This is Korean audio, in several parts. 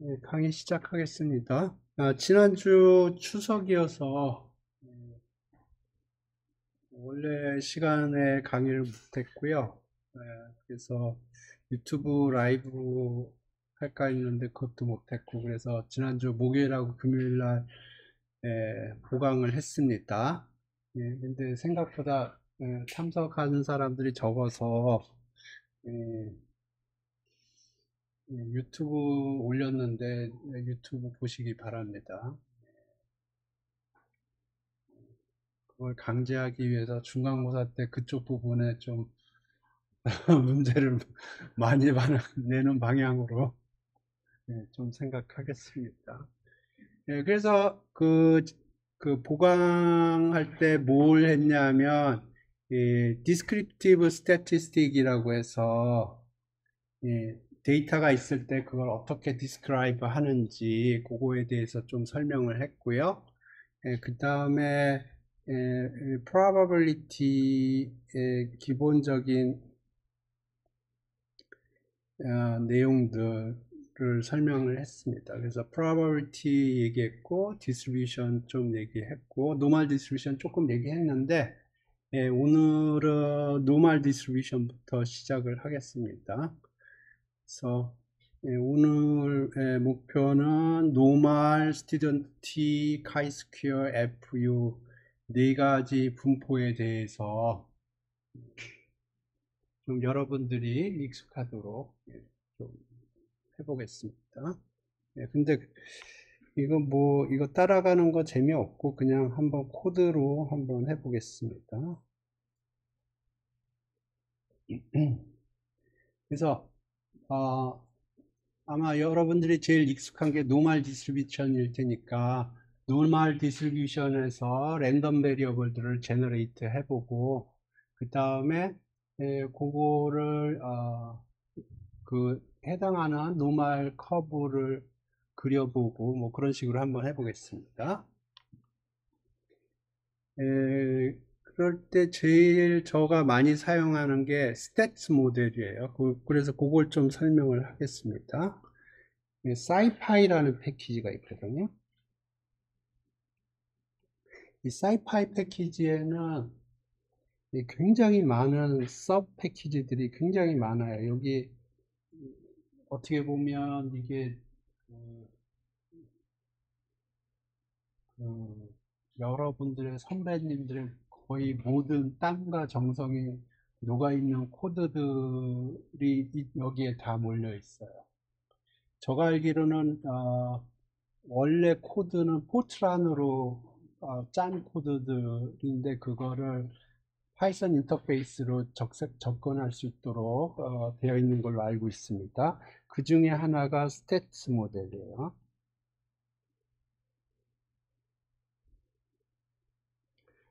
네, 강의 시작하겠습니다. 지난주 추석이어서 원래 시간에 강의를 못했고요. 그래서 유튜브 라이브 할까 했는데 그것도 못했고, 그래서 지난주 목요일하고 금요일날 보강을 했습니다. 근데 생각보다 참석하는 사람들이 적어서 예, 유튜브 올렸는데 유튜브 보시기 바랍니다. 그걸 강제하기 위해서 중간고사 때 그쪽 부분에 좀 문제를 많이 내는 방향으로 좀 생각하겠습니다. 그래서 그 보강할 때 뭘 했냐면 descriptive statistic이라고 해서 데이터가 있을 때 그걸 어떻게 describe 하는지 그거에 대해서 좀 설명을 했고요. 그 다음에 probability의 기본적인 내용들을 설명을 했습니다. 그래서 probability 얘기했고, distribution 좀 얘기했고, normal distribution 조금 얘기했는데, 오늘은 normal distribution부터 시작을 하겠습니다. 그래서 오늘의 목표는 normal, student t, chi-square, fu 네 가지 분포에 대해서 좀 여러분들이 익숙하도록 좀 해보겠습니다. 근데 이거 따라가는 거 재미없고 그냥 한번 코드로 한번 해보겠습니다. 그래서 아마 여러분들이 제일 익숙한 게 노멀 디스트리뷰션일 테니까 노멀 디스트리뷰션에서 랜덤 베리어블들을 제너레이트 해보고 그 다음에 그거를 그 해당하는 노멀 커브를 그려보고 뭐 그런 식으로 한번 해보겠습니다. 그럴 때 제일 저가 많이 사용하는 게 스탯스 모델이에요. 그래서 그걸 좀 설명을 하겠습니다. 사이파이라는 패키지가 있거든요. 이 사이파이 패키지에는 굉장히 많은 서브 패키지들이 굉장히 많아요. 여기 어떻게 보면 이게 그, 여러분들의 선배님들의 거의 모든 땀과 정성이 녹아있는 코드들이 여기에 다 몰려 있어요. 제가 알기로는 원래 코드는 포트란으로 짠 코드들인데 그거를 파이썬 인터페이스로 접근할 수 있도록 되어 있는 걸로 알고 있습니다. 그 중에 하나가 스탯스 모델이에요.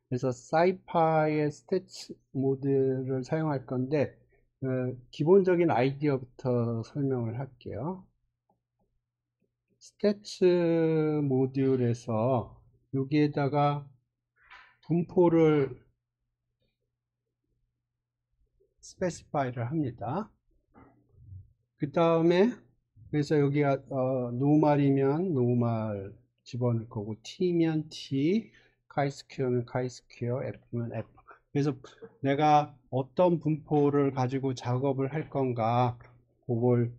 그래서 사이파의 스탯스 모델을 사용할 건데 기본적인 아이디어부터 설명을 할게요. 스탯스 모듈에서 여기에다가 분포를 스페시파이를 합니다. 그 다음에 그래서 여기가 노멀이면 노멀 집어넣을 거고 t면 t, chi-square면 chi-square, f면 f. 그래서 내가 어떤 분포를 가지고 작업을 할 건가 그걸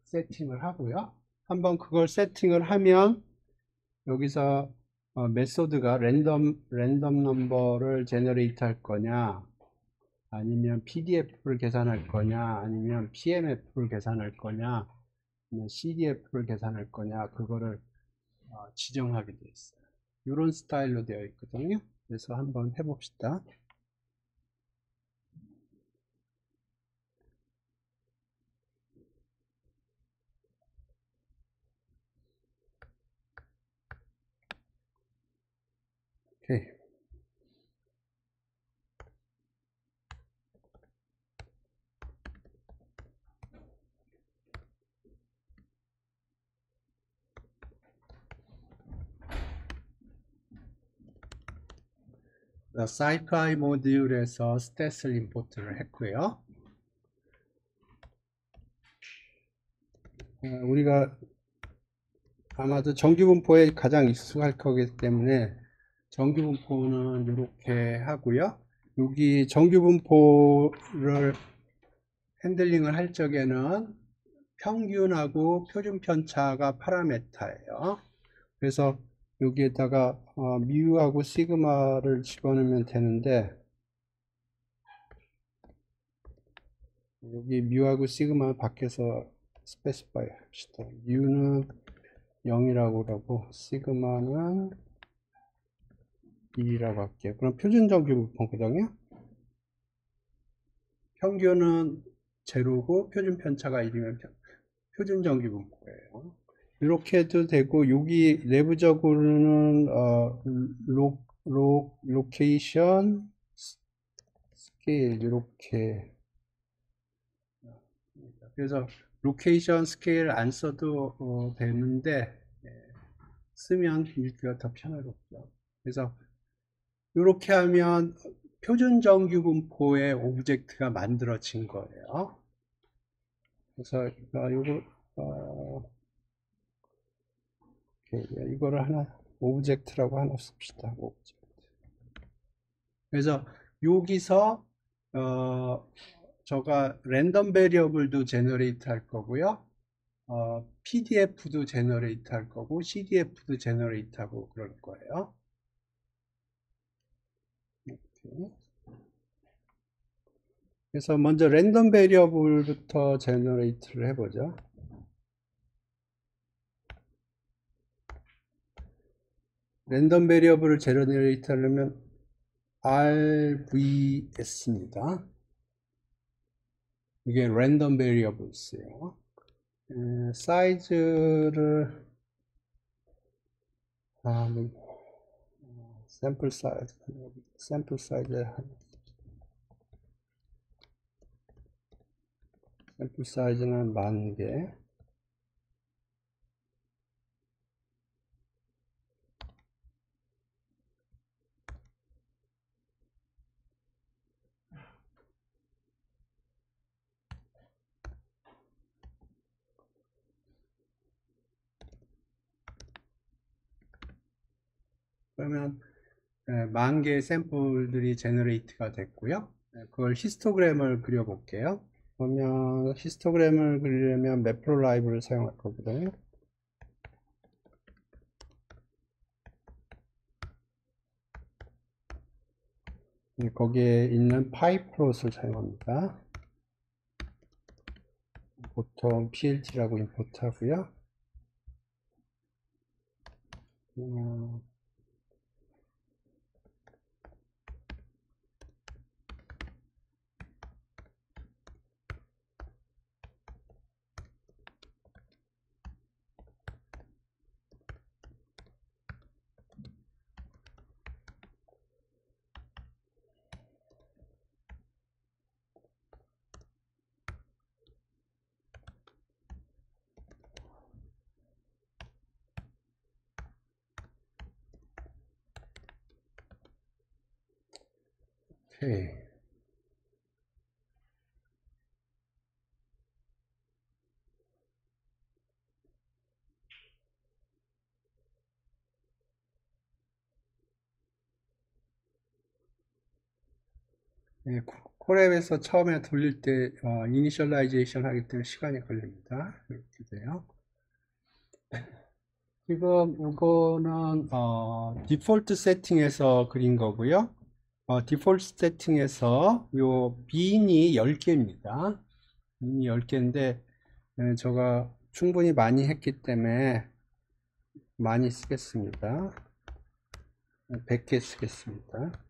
세팅을 하고요. 한번 그걸 세팅을 하면 여기서 메소드가 랜덤 넘버를 제너레이트 할 거냐 아니면 PDF를 계산할 거냐 아니면 PMF를 계산할 거냐 아니면 CDF를 계산할 거냐 그거를 지정하게 되어 있어요. 이런 스타일로 되어 있거든요. 그래서 한번 해봅시다. 오케이. 사이파이 모듈에서 스탯을 임포트를 했고요. 우리가 아마도 정규분포에 가장 익숙할 거기 때문에 정규분포는 이렇게 하고요. 여기 정규분포를 핸들링을 할 적에는 평균하고 표준 편차가 파라메타예요. 그래서 여기에다가 미우하고 시그마를 집어넣으면 되는데, 여기 미우하고 시그마 밖에서 스페시파이 합시다. 미우는 0이라고 그러고 시그마는 2라고 할게요. 그럼 표준 정규분포거든요. 평균은 제로고 표준 편차가 1이면 표준 정규분포예요. 이렇게 해도 되고, 여기 내부적으로는 로케이션 스케일 이렇게, 그래서 로케이션 스케일 안 써도 되는데 쓰면 읽기가 더 편하겠죠. 그래서 이렇게 하면 표준 정규분포의 오브젝트가 만들어진 거예요. 그래서 이거를 하나 오브젝트라고 하나 씁시다. 오브젝트. 그래서 여기서 저가 랜덤 베리어블도 제너레이트 할 거고요. PDF도 제너레이트 할 거고 CDF도 제너레이트 하고 그럴 거예요. 이렇게. 그래서 먼저 랜덤 베리어블부터 제너레이트를 해보죠. 랜덤 베리어블을 제너레이트 하려면 RVS입니다. 이게 랜덤 베리어블스예요. 사이즈를 샘플 사이즈는 10,000개. 그러면 10,000개의 샘플들이 제너레이트가 됐고요. 그걸 히스토그램을 그려볼게요. 그러면 히스토그램을 그리려면 매프로라이브를 사용할 거거든요. 거기에 있는 파이프롯을 사용합니다. 보통 PLT라고 임포트 하고요. 오케이. 콜앱에서 처음에 돌릴 때 이니셜라이제이션 하기 때문에 시간이 걸립니다. 이렇게 돼요. 지금 이거는 디폴트 세팅에서 그린 거고요. 디폴트 세팅에서 요 빈이 10개입니다. 빈이 10개인데 제가 충분히 많이 했기 때문에 많이 쓰겠습니다. 100개 쓰겠습니다.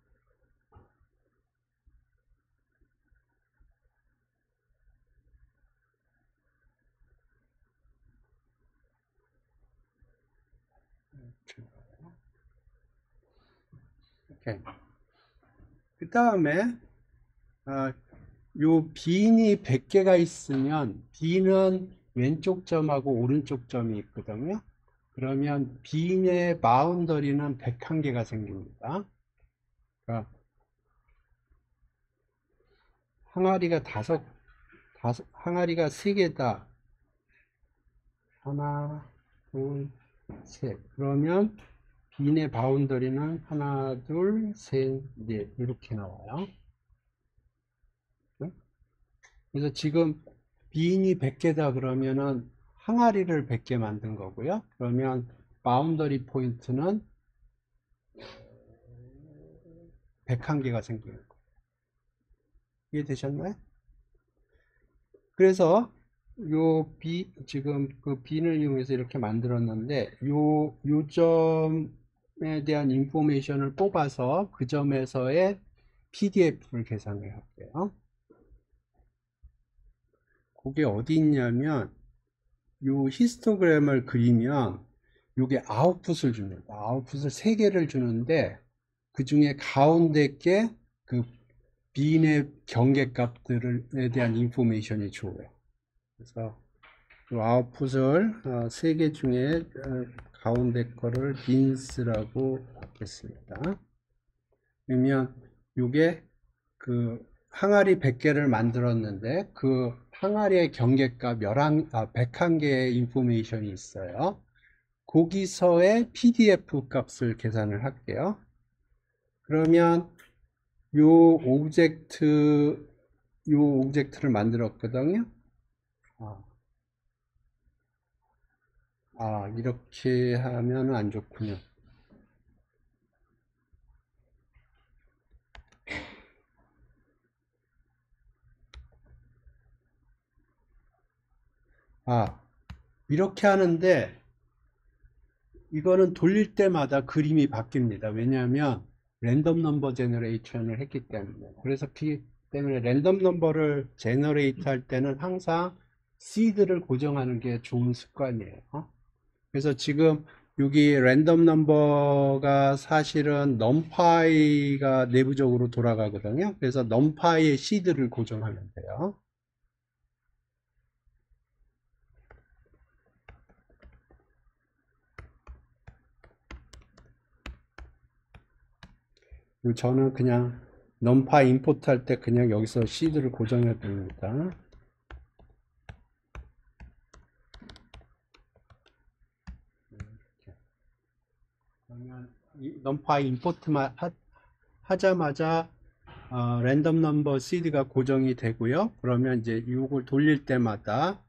오케이. 그 다음에 요 빈이 100개가 있으면 빈은 왼쪽 점하고 오른쪽 점이 있거든요. 그러면 빈의 바운더리는 101개가 생깁니다. 그러니까 항아리가 항아리가 3개다. 하나, 둘, 셋. 그러면 빈의 바운더리는 하나, 둘, 셋, 넷 이렇게 나와요. 그래서 지금 빈이 100개다 그러면은 항아리를 100개 만든 거고요. 그러면 바운더리 포인트는 101개가 생기는 거예요. 이해되셨나요? 그래서 지금 그 빈을 이용해서 이렇게 만들었는데 요 점에 대한 인포메이션을 뽑아서 그 점에서의 PDF를 계산을 할게요. 그게 어디 있냐면 요 히스토그램을 그리면 요게 아웃풋을 줍니다. 아웃풋을 3개를 주는데 그 중에 가운데 게 그 빈의 경계값들에 대한 인포메이션이 줘요. 그래서 요 아웃풋을 3개 중에 가운데 거를 빈스라고 하겠습니다. 그러면 요게 그 항아리 100개를 만들었는데 그 항아리의 경계값 101개의 인포메이션이 있어요. 거기서의 PDF 값을 계산을 할게요. 그러면 요 오브젝트를 만들었거든요. 이렇게 하면 안 좋군요. 이렇게 하는데 이거는 돌릴 때마다 그림이 바뀝니다. 왜냐하면 랜덤 넘버 제너레이션을 했기 때문에. 그래서 때문에 랜덤 넘버를 제너레이트 할 때는 항상 시드를 고정하는 게 좋은 습관이에요. 그래서 지금 여기 랜덤 넘버가 사실은 numPy가 내부적으로 돌아가거든요. 그래서 numPy의 시드를 고정하면 돼요. 저는 그냥 numpy 임포트 할 때 그냥 여기서 시드를 고정해 둡니다. 그러면 numpy 임포트만 하자마자 랜덤 넘버 시드가 고정이 되고요. 그러면 이제 이걸 돌릴 때마다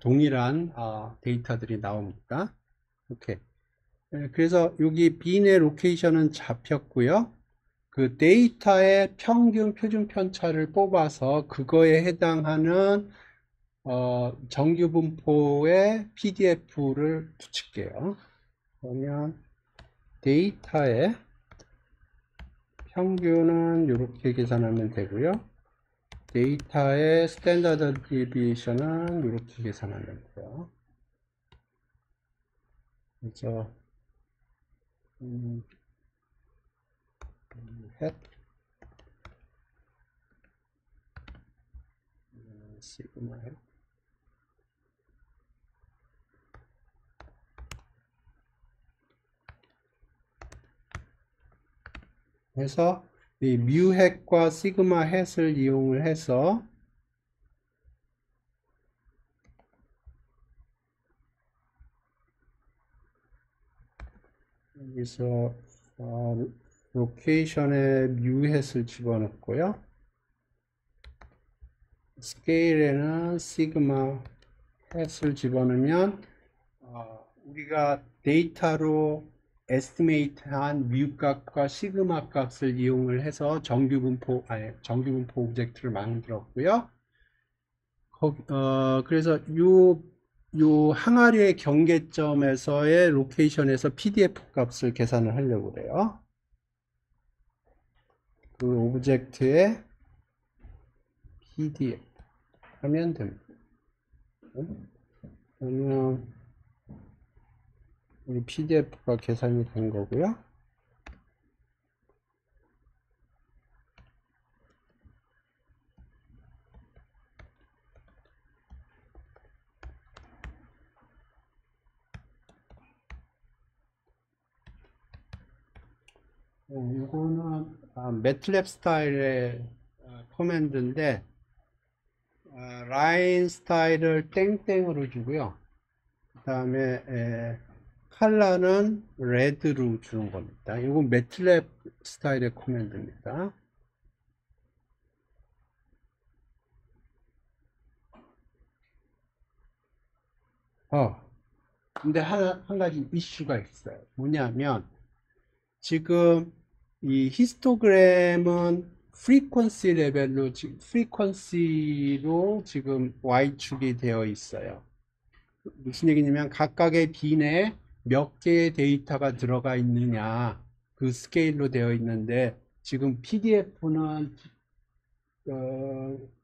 동일한 데이터들이 나옵니다. 이렇게. 그래서 여기 빈의 로케이션은 잡혔고요. 그 데이터의 평균 표준 편차를 뽑아서 그거에 해당하는 정규 분포의 PDF를 붙일게요. 그러면 데이터의 평균은 이렇게 계산하면 되고요. 데이터의 스탠다드 디비에이션은 이렇게 계산하면 돼요. 그래서 햇 시그마 햇 해서 이 뮤햇과 시그마 햇을 이용을 해서 여기서 로케이션에 뮤햇을 집어넣고요. 스케일에는 시그마 햇을 집어넣으면 우리가 데이터로 에스티메이트한 뮤 값과 시그마 값을 이용을 해서 정규 분포 오브젝트를 만들었고요. 그래서 요 항아리의 경계점에서의 로케이션에서 PDF 값을 계산을 하려고 그래요. 그 오브젝트의 PDF 하면 됩니다. 그러면 이 PDF가 계산이 된 거고요. 이거는 매틀랩 스타일의 커맨드인데 라인 스타일을 땡땡으로 주고요. 다음에 컬러는 레드로 주는 겁니다. 이건 매트랩 스타일의 코맨드입니다. 근데 한 가지 이슈가 있어요. 뭐냐면 지금 이 히스토그램은 프리퀀시 레벨로 프리퀀시로 지금 Y축이 되어 있어요. 무슨 얘기냐면 각각의 빈에 몇 개의 데이터가 들어가 있느냐 그 스케일로 되어 있는데 지금 PDF는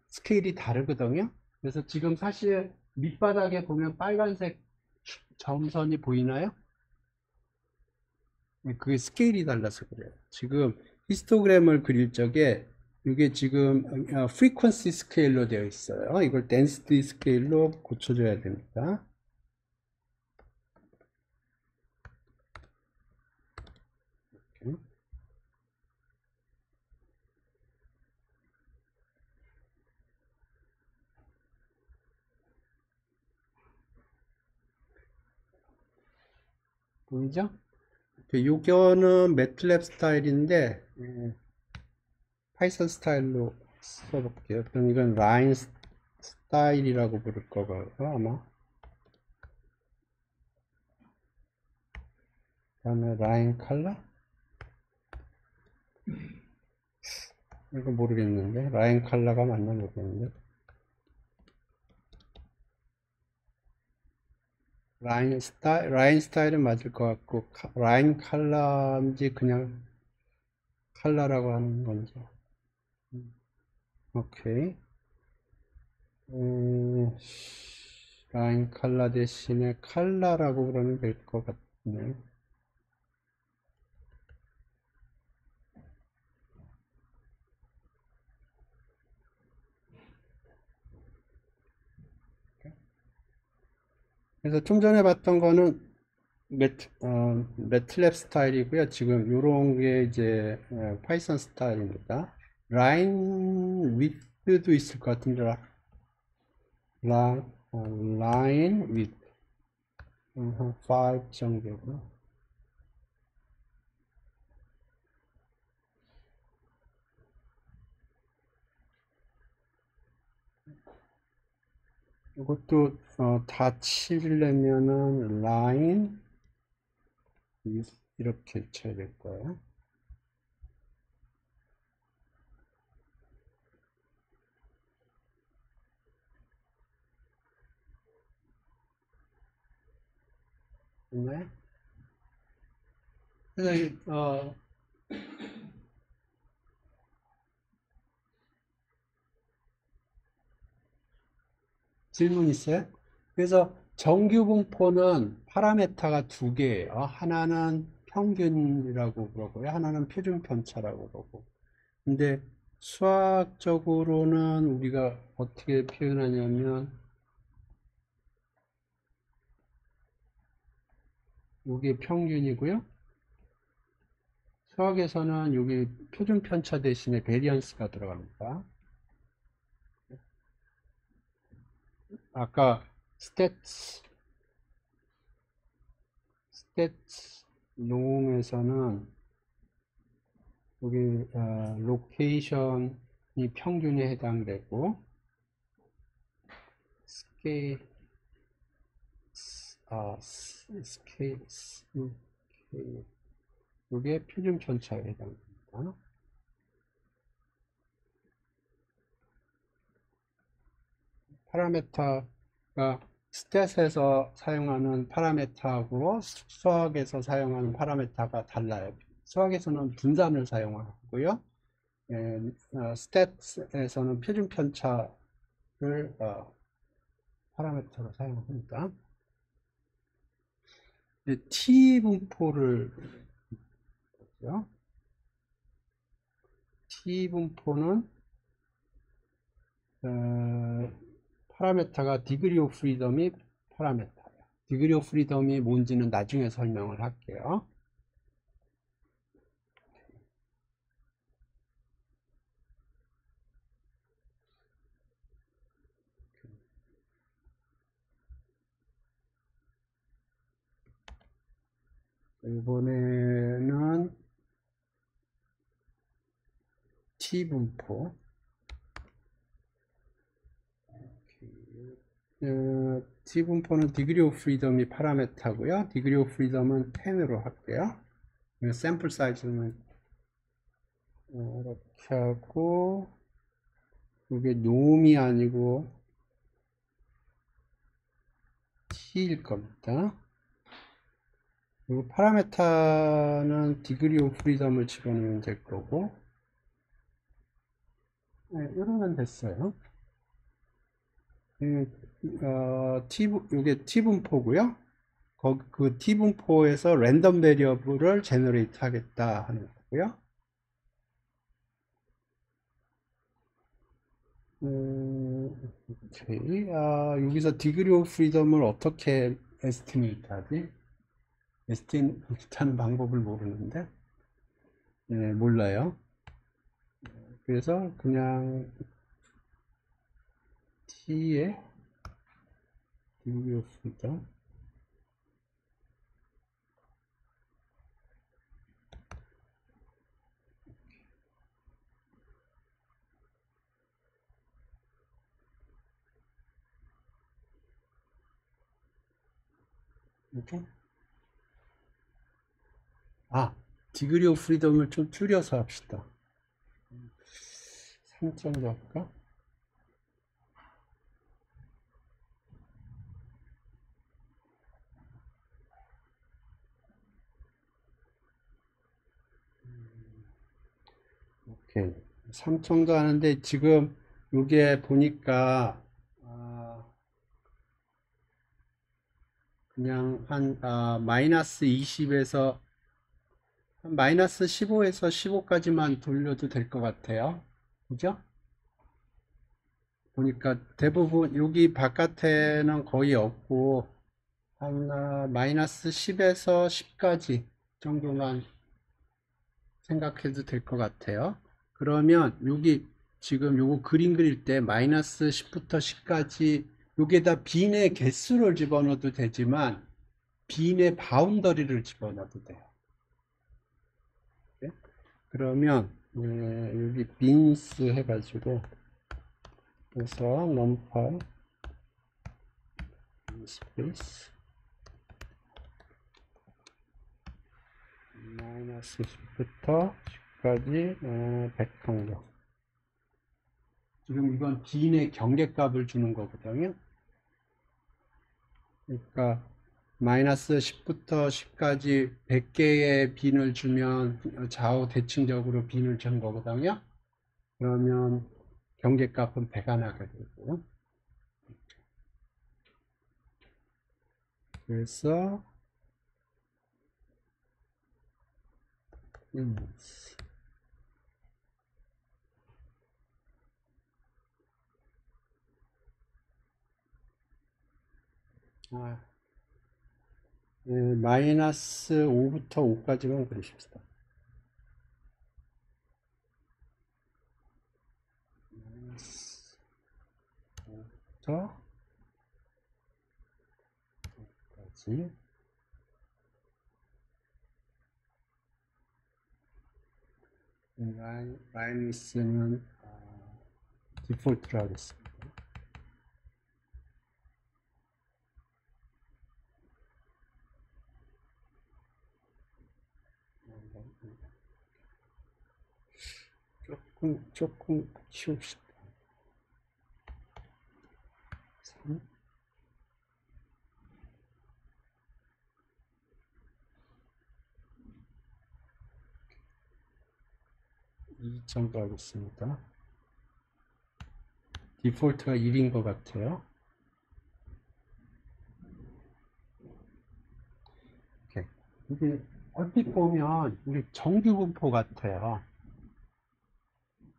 스케일이 다르거든요. 그래서 지금 사실 밑바닥에 보면 빨간색 점선이 보이나요? 그게 스케일이 달라서 그래요. 지금 히스토그램을 그릴 적에 이게 지금 프리퀀시 스케일로 되어 있어요. 이걸 덴시티 스케일로 고쳐줘야 됩니다. 보이죠? 요거는 매틀랩 스타일인데 파이썬 스타일로 써볼게요. 그럼 이건 라인 스타일이라고 부를 거고요, 아마. 그다음에 라인 컬러? 이거 모르겠는데 라인 컬러가 맞나 모르겠는데 라인 스타일은 맞을 것 같고 라인 컬러인지 그냥 컬러라고 하는 건지. 오케이. 라인 컬러 대신에 컬러라고 그러면 될 것 같네요. 그래서 좀 전에 봤던 거는 매틀랩 스타일이고요. 지금 요런 게 이제 파이썬 스타일입니다. 라인 위드도 있을 것 같은데 라인 위드 한 5 정도고. 이것도 다 치려면은 라인 이렇게 쳐야 될 거예요. 네. 그래서 질문 있어요? 그래서 정규 분포는 파라메타가 두 개예요. 하나는 평균이라고 그러고요. 하나는 표준 편차라고 그러고. 근데 수학적으로는 우리가 어떻게 표현하냐면 이게 평균이고요. 수학에서는 여기 표준 편차 대신에 베리언스가 들어갑니다. 아까 스탯 농에서는 여기 로케이션이 평균에 해당되고 스케일 스케일 이게 표준 편차에 해당됩니다. 파라메타가 스탯에서 사용하는 파라메타하고 수학에서 사용하는 파라메타가 달라요. 수학에서는 분산을 사용하고요. 스탯에서는 표준 편차를 파라메터로 사용합니다. T 분포를 보죠. T 분포는 파라메타가 디그리 오브 프리덤이 파라메타예요. 디그리 오브 프리덤이 뭔지는 나중에 설명을 할게요. 이번에는 T분포. T분포는 디그리 오브 프리덤이 파라메타고요. 디그리 오브 프리덤은 10으로 할게요. 샘플 사이즈는 이렇게 하고, 이게 놈이 아니고 T일 겁니다. 그리고 파라메타는 디그리 오브 프리덤을 집어넣으면 될 거고, 네, 이러면 됐어요. 이게 T분포고요. 그 T분포에서 랜덤 베리어블을 제너레이트 하겠다 하는 거고요. 오케이. 여기서 디그리 오브 프리덤을 어떻게 에스티메이트 하지? 에스티메이트 하는 방법을 모르는데, 네, 몰라요. 그래서 그냥 T에 디그리 오브 프리덤 이렇게. 디그리 오브 프리덤을 좀 줄여서 합시다. 3 정도 할까? 오케이. 3 정도 하는데 지금 요게 보니까 그냥 한 마이너스 20에서 마이너스 15에서 15까지만 돌려도 될 것 같아요. 그죠? 보니까 대부분 여기 바깥에는 거의 없고 한 마이너스 10에서 10까지 정도만 생각해도 될 것 같아요. 그러면 여기 지금 요거 그림 그릴 때 마이너스 10부터 10까지 여기에다 빈의 개수를 집어넣어도 되지만 빈의 바운더리를 집어넣어도 돼요. 네? 그러면 여기 빈스 해가지고 그래서 넘팔 스페이스 마이너스 10부터 10까지 100 정도. 지금 이건 빈의 경계값을 주는 거거든요. 그러니까 마이너스 10부터 10까지 100개의 빈을 주면 좌우 대칭적으로 빈을 주는 거거든요. 그러면 경계값은 100가 나게 되고요. 그래서 마이너스 5부터 5까지만 그리십시다. 마이너스 5부터 5까지. 마이너스는 디폴트로 하겠습니다. 조금 키웁시다. 3. 2 정도 하겠습니다. 디폴트가 1인 것 같아요. 오케이. 이게 얼핏 보면 우리 정규분포 같아요.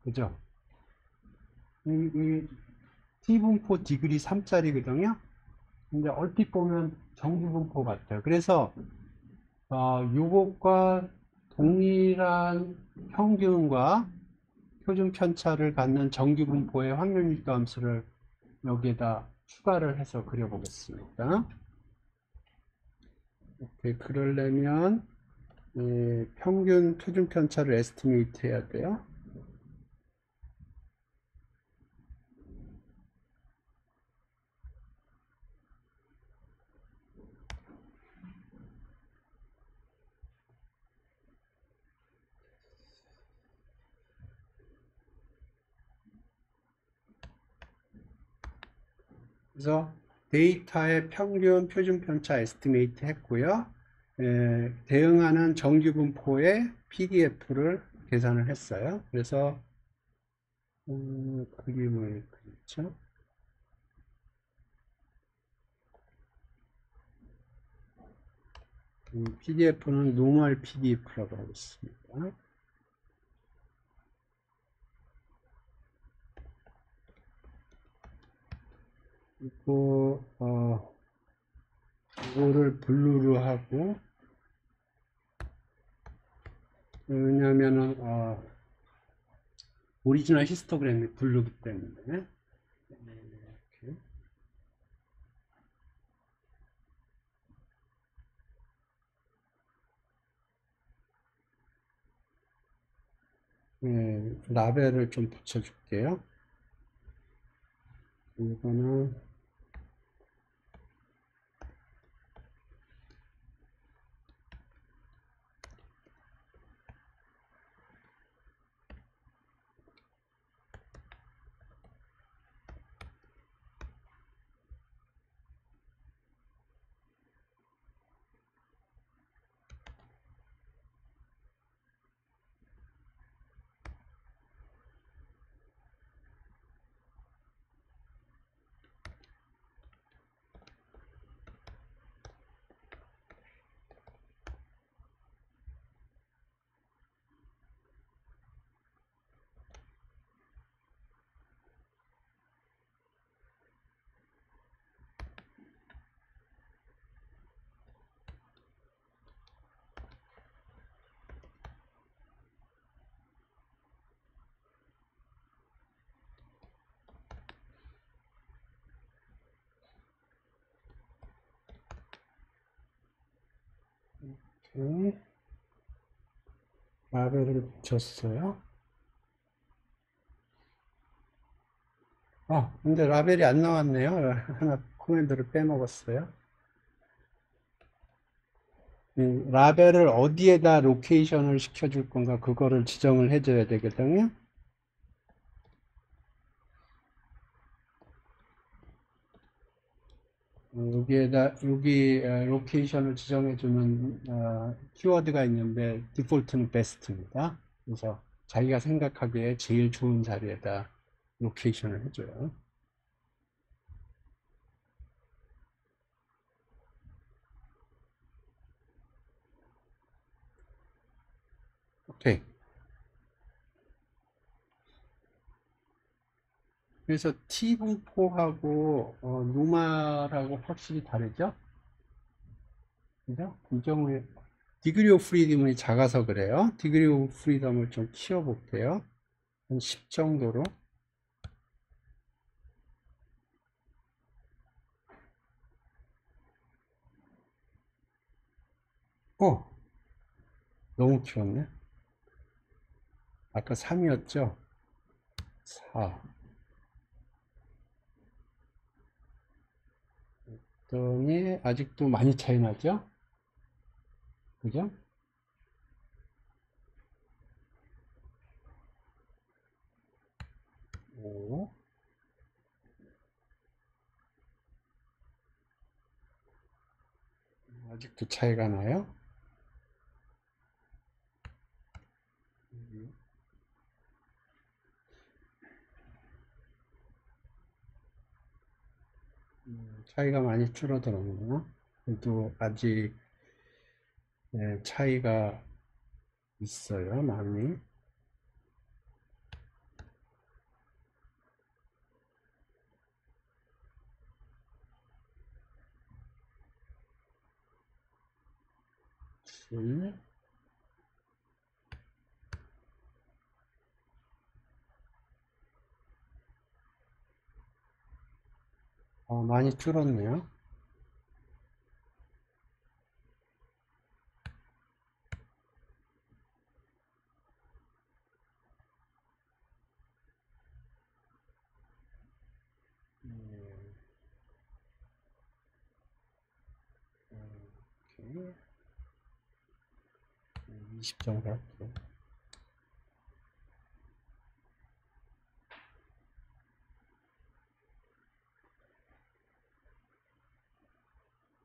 그죠? 이 T분포 디그리 3짜리거든요. 근데 얼핏 보면 정규분포 같아요. 그래서 요것과 동일한 평균과 표준 편차를 갖는 정규분포의 확률밀도 함수를 여기에다 추가를 해서 그려보겠습니다. 오케이, 그러려면 평균 표준 편차를 에스티메이트 해야 돼요. 그래서 데이터의 평균 표준 편차 에스티메이트 했고요. 대응하는 정규분포의 PDF를 계산을 했어요. 그래서 그림을 그렸죠. PDF는 노멀 PDF라고 하고 있습니다. 그리고 이거를 블루로 하고, 왜냐면은 오리지널 히스토그램이 블루기 때문에. 이렇게. 라벨을 좀 붙여줄게요. 이거는 라벨을 붙였어요. 근데 라벨이 안 나왔네요. 하나 코멘트를 빼먹었어요. 라벨을 어디에다 로케이션을 시켜줄 건가, 그거를 지정을 해줘야 되거든요. 여기 로케이션을 지정해주는 키워드가 있는데, 디폴트는 베스트입니다. 그래서 자기가 생각하기에 제일 좋은 자리에다 로케이션을 해줘요. 오케이. 그래서 T분포하고 노말하고 확실히 다르죠? 그죠? 이 경우에 디그리 오브 프리덤이 작아서 그래요. 디그리 오브 프리덤을 좀 키워볼게요. 한 10 정도로. 너무 키웠네. 아까 3이었죠? 4. 그랬더니 아직도 많이 차이 나죠? 그죠? 5. 아직도 차이가 나요? 차이가 많이 줄어들었네요. 그래도 아직 차이가 있어요, 많이. 많이 줄었네요. 20 정도 할게요.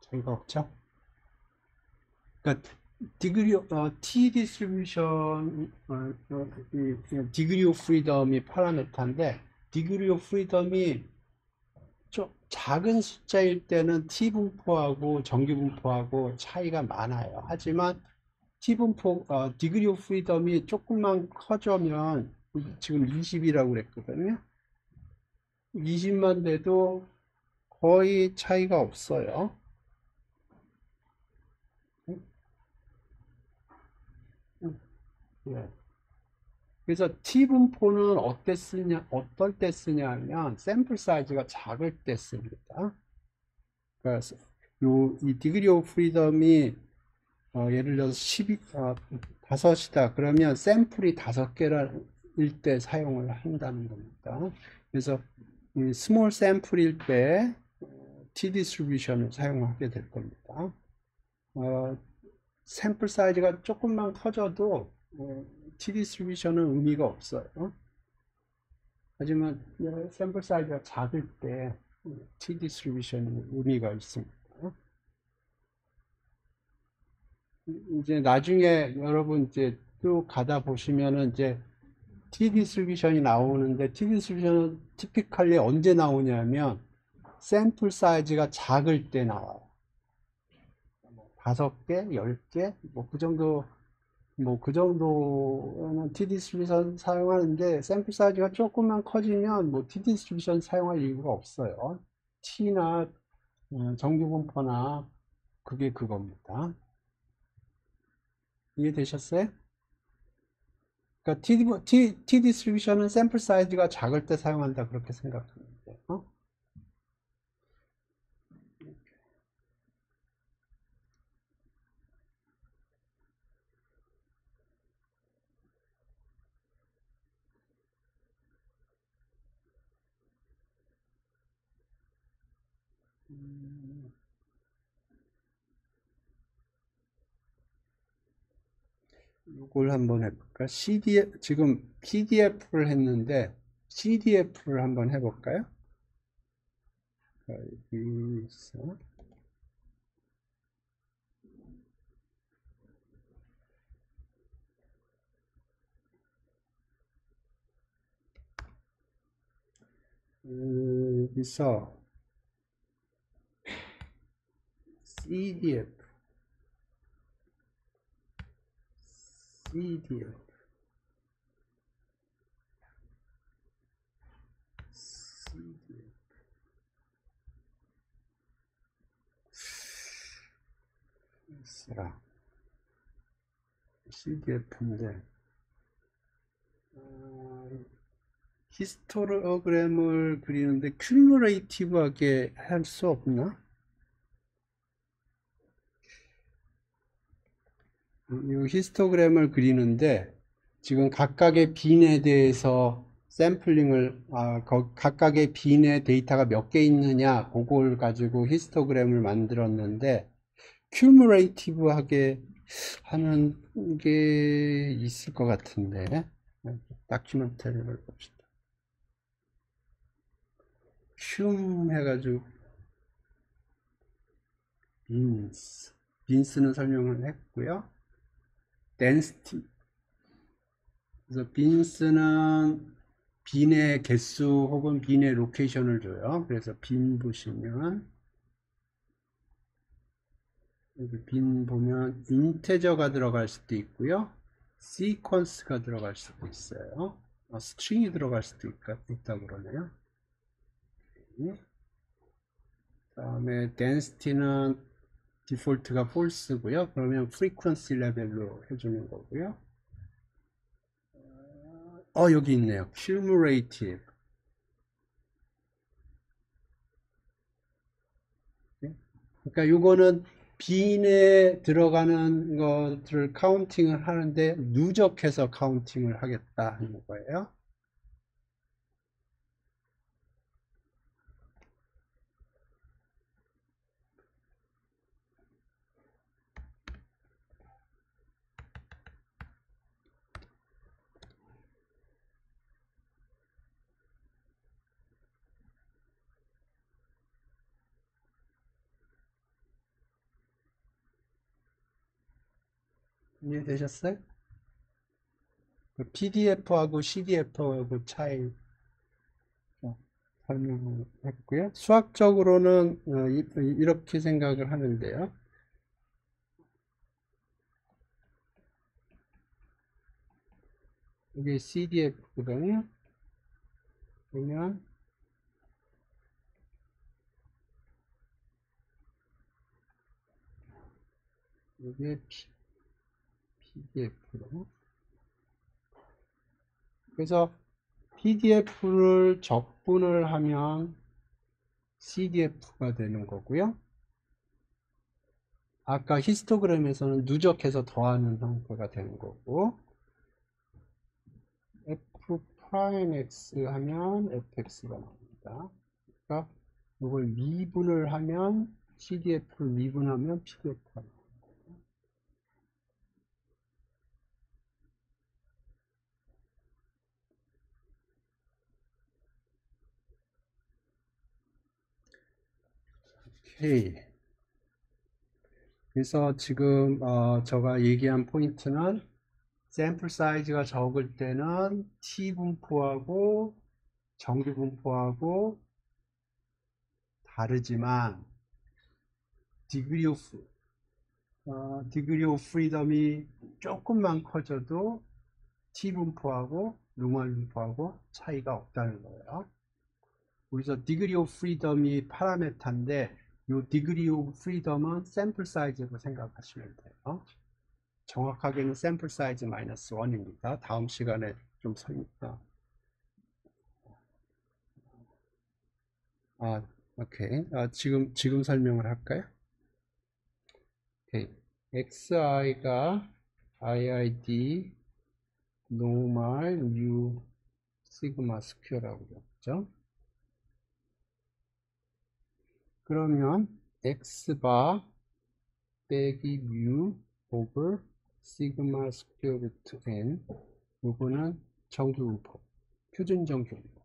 차이가 없죠? 그러니까 T 디스트리뷰션 디그리 오브 프리덤이 파라메터인데 디그리 오브 프리덤이 좀 작은 숫자일 때는 T 분포하고 정규 분포하고 차이가 많아요. 하지만 T 분포 디그리 오브 프리덤이 조금만 커지면 지금 20이라고 그랬거든요. 20만 돼도 거의 차이가 없어요. 예. 그래서 T 분포는 어떨 때 쓰냐면 샘플 사이즈가 작을 때 씁니다. 그래서 이 디그리 오브 프리덤이 예를 들어서 5이다. 그러면 샘플이 5개일 때 사용을 한다는 겁니다. 그래서 이 스몰 샘플일 때 T 디스트리뷰션을 사용하게 될 겁니다. 샘플 사이즈가 조금만 커져도 T 디스트리뷰션은 의미가 없어요. 하지만 샘플 사이즈가 작을 때 T 디스트리뷰션은 의미가 있습니다. 이제 나중에 여러분 이제 쭉 가다 보시면은 이제 T 디스트리뷰션이 나오는데 T 디스트리뷰션은 티피컬리 언제 나오냐면 샘플 사이즈가 작을 때 나와요. 5개, 10개, 그 정도는 T 디스트리뷰션 사용하는데 샘플 사이즈가 조금만 커지면 T 디스트리뷰션 사용할 이유가 없어요. T나 정규 분포나 그게 그겁니다. 이해되셨어요? 그러니까 T 디스트리뷰션은 샘플 사이즈가 작을 때 사용한다 그렇게 생각하면 돼요. 이걸 한번 해볼까? 지금 PDF를 했는데 CDF를 한번 해볼까요? 여기 있어. 여기서 CDF, CDF, CDF. 있어라. CDF인데 히스토그램을 그리는데 큐뮬레이티브하게 할 수 없나? 이 히스토그램을 그리는데 지금 각각의 빈에 대해서 샘플링을 각각의 빈의 데이터가 몇 개 있느냐 그걸 가지고 히스토그램을 만들었는데 큐뮬레이티브하게 하는 게 있을 것 같은데 다큐멘터리를 봅시다. 큐 해가지고 빈스는 설명을 했고요. 덴시티, 그래서 빈스는 빈의 개수 혹은 빈의 로케이션을 줘요. 그래서 빈 보시면 여기 빈 보면 인테저가 들어갈 수도 있고요. 시퀀스가 들어갈 수도 있어요. 스트링이 들어갈 수도 있다고 그러네요. 다음에 density는 디폴트가 false고요. 그러면 frequency 레벨로 해주는 거고요. 여기 있네요. cumulative. 그러니까 이거는 빈에 들어가는 것들을 카운팅을 하는데 누적해서 카운팅을 하겠다 하는 거예요. 이해되셨어요? PDF하고 CDF하고 차이 설명했고요. 수학적으로는 이렇게 생각을 하는데요. 이게 CDF거든요. 그러면 이게 PDF로. 그래서 PDF를 적분을 하면 CDF가 되는 거고요. 아까 히스토그램에서는 누적해서 더하는 형태가 되는 거고, F 프라임 X 하면 FX가 나옵니다. 그러니까 이걸 미분을 하면 CDF를 미분하면 PDF가 나옵니다. 오케이. 그래서 지금 제가 얘기한 포인트는 샘플 사이즈가 적을 때는 T 분포하고 정규 분포하고 다르지만 디그리 오브 프리덤이 조금만 커져도 T 분포하고 노멀 분포하고 차이가 없다는 거예요. 그래서 디그리 오브 프리덤이 파라메타인데 이 디그리 오브 프리덤은 샘플 사이즈로 생각하시면 돼요. 정확하게는 샘플 사이즈 마이너스 1입니다. 다음 시간에 좀 오케이. 지금 설명을 할까요? 오케이. xi가 iid 노멀 u 시그마 스퀘어라고 그랬죠. 그러면 x바 빼기 뮤 오버 시그마 스퀘어 루트 n 요거는 정규분포, 표준 정규분포.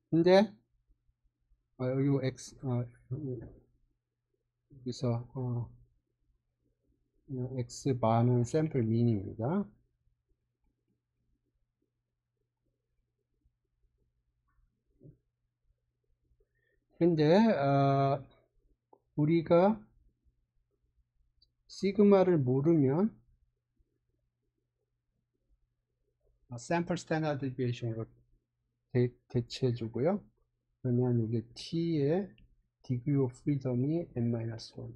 근데 여기 여기서 x바는 샘플 민입니다. 근데 우리가 시그마를 모르면 샘플 스탠다드 디비에이션으로 대체해 주고요. 그러면 이게 t의 디그리 오브 프리덤이 n-1.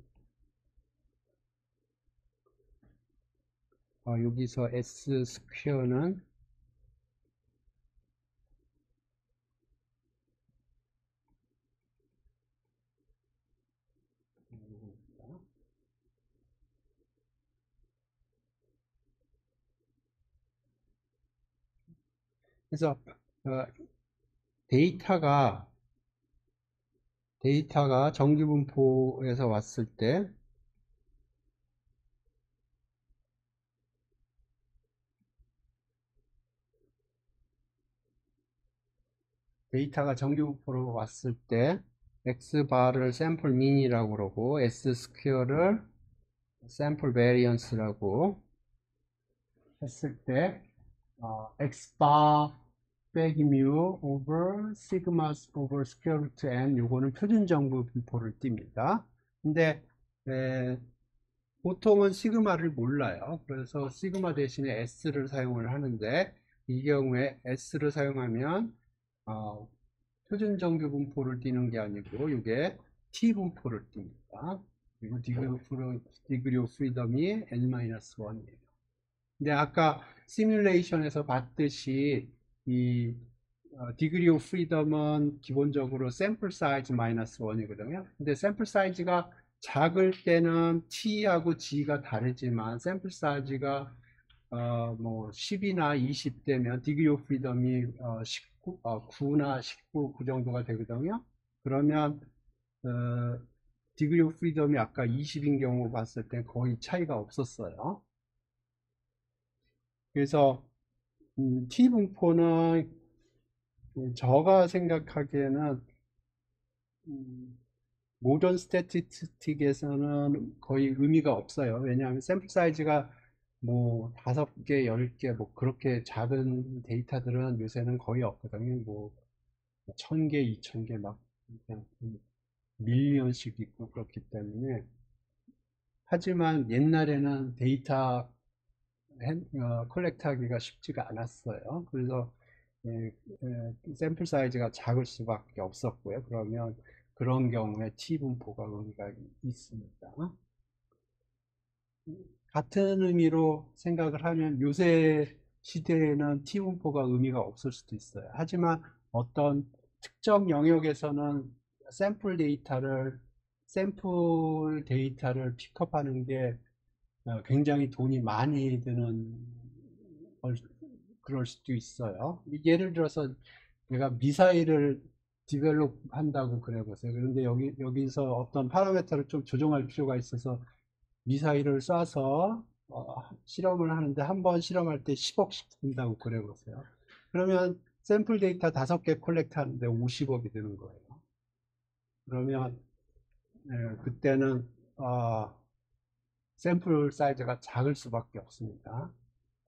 여기서 s 스퀘어는 그래서 데이터가 정규분포에서 왔을 때 데이터가 정규분포로 왔을 때 x바를 샘플 민이라고 그러고 s 스퀘어를 샘플 베리언스라고 했을 때 x바 빼기 뮤 오버 시그마 오버 스퀘어 루트 n 요거는 표준 정규분포를 띱니다. 근데 보통은 시그마를 몰라요. 그래서 시그마 대신에 s를 사용을 하는데 이 경우에 s를 사용하면 표준 정규 분포를 띄는 게 아니고 이게 t 분포를 띱니다. 그리고 디그리 오브 프리덤이 n-1이에요. 근데 아까 시뮬레이션에서 봤듯이 이 디그리 오브 프리덤은 기본적으로 샘플 사이즈 마이너스 1이거든요. 근데 샘플 사이즈가 작을 때는 T하고 G가 다르지만 샘플 사이즈가 뭐 10이나 20되면 디그리 오브 프리덤이 9나 19, 그 정도가 되거든요. 그러면 디그리 오브 프리덤이 아까 20인 경우 봤을 때 거의 차이가 없었어요. 그래서 T 분포는 제가 생각하기에는 모던 스태티스틱에서는 거의 의미가 없어요. 왜냐하면 샘플 사이즈가 뭐 5개, 10개 뭐 그렇게 작은 데이터들은 요새는 거의 없거든요. 뭐 1000개, 2000개 막 그냥 밀리언씩 있고 그렇기 때문에. 하지만 옛날에는 데이터 컬렉트하기가 쉽지가 않았어요. 그래서 샘플 사이즈가 작을 수밖에 없었고요. 그러면 그런 경우에 T 분포가 의미가 있습니다. 같은 의미로 생각을 하면 요새 시대에는 T 분포가 의미가 없을 수도 있어요. 하지만 어떤 특정 영역에서는 샘플 데이터를 픽업하는 게 굉장히 돈이 많이 드는 그럴 수도 있어요. 예를 들어서 내가 미사일을 디벨롭 한다고 그래 보세요. 그런데 여기서 어떤 파라미터를 좀 조정할 필요가 있어서 미사일을 쏴서 실험을 하는데 한 번 실험할 때 10억씩 든다고 그래 보세요. 그러면 샘플 데이터 5개 콜렉트 하는데 50억이 드는 거예요. 그러면 그때는 샘플 사이즈가 작을 수밖에 없습니다.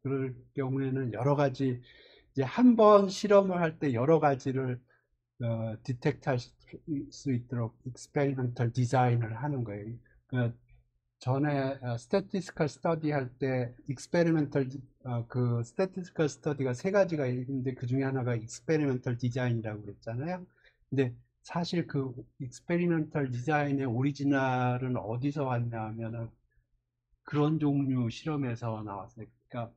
그럴 경우에는 여러 가지 이제 한 번 실험을 할 때 여러 가지를 디텍트 할 수 있도록 experimental 디자인을 하는 거예요. 전에 statistical study 할 때 experimental 그 statistical study가 3가지가 있는데 그 중에 하나가 experimental design이라고 그랬잖아요. 근데 사실 그 experimental design의 오리지널은 어디서 왔냐 하면은 그런 종류 실험에서 나왔어요. 그러니까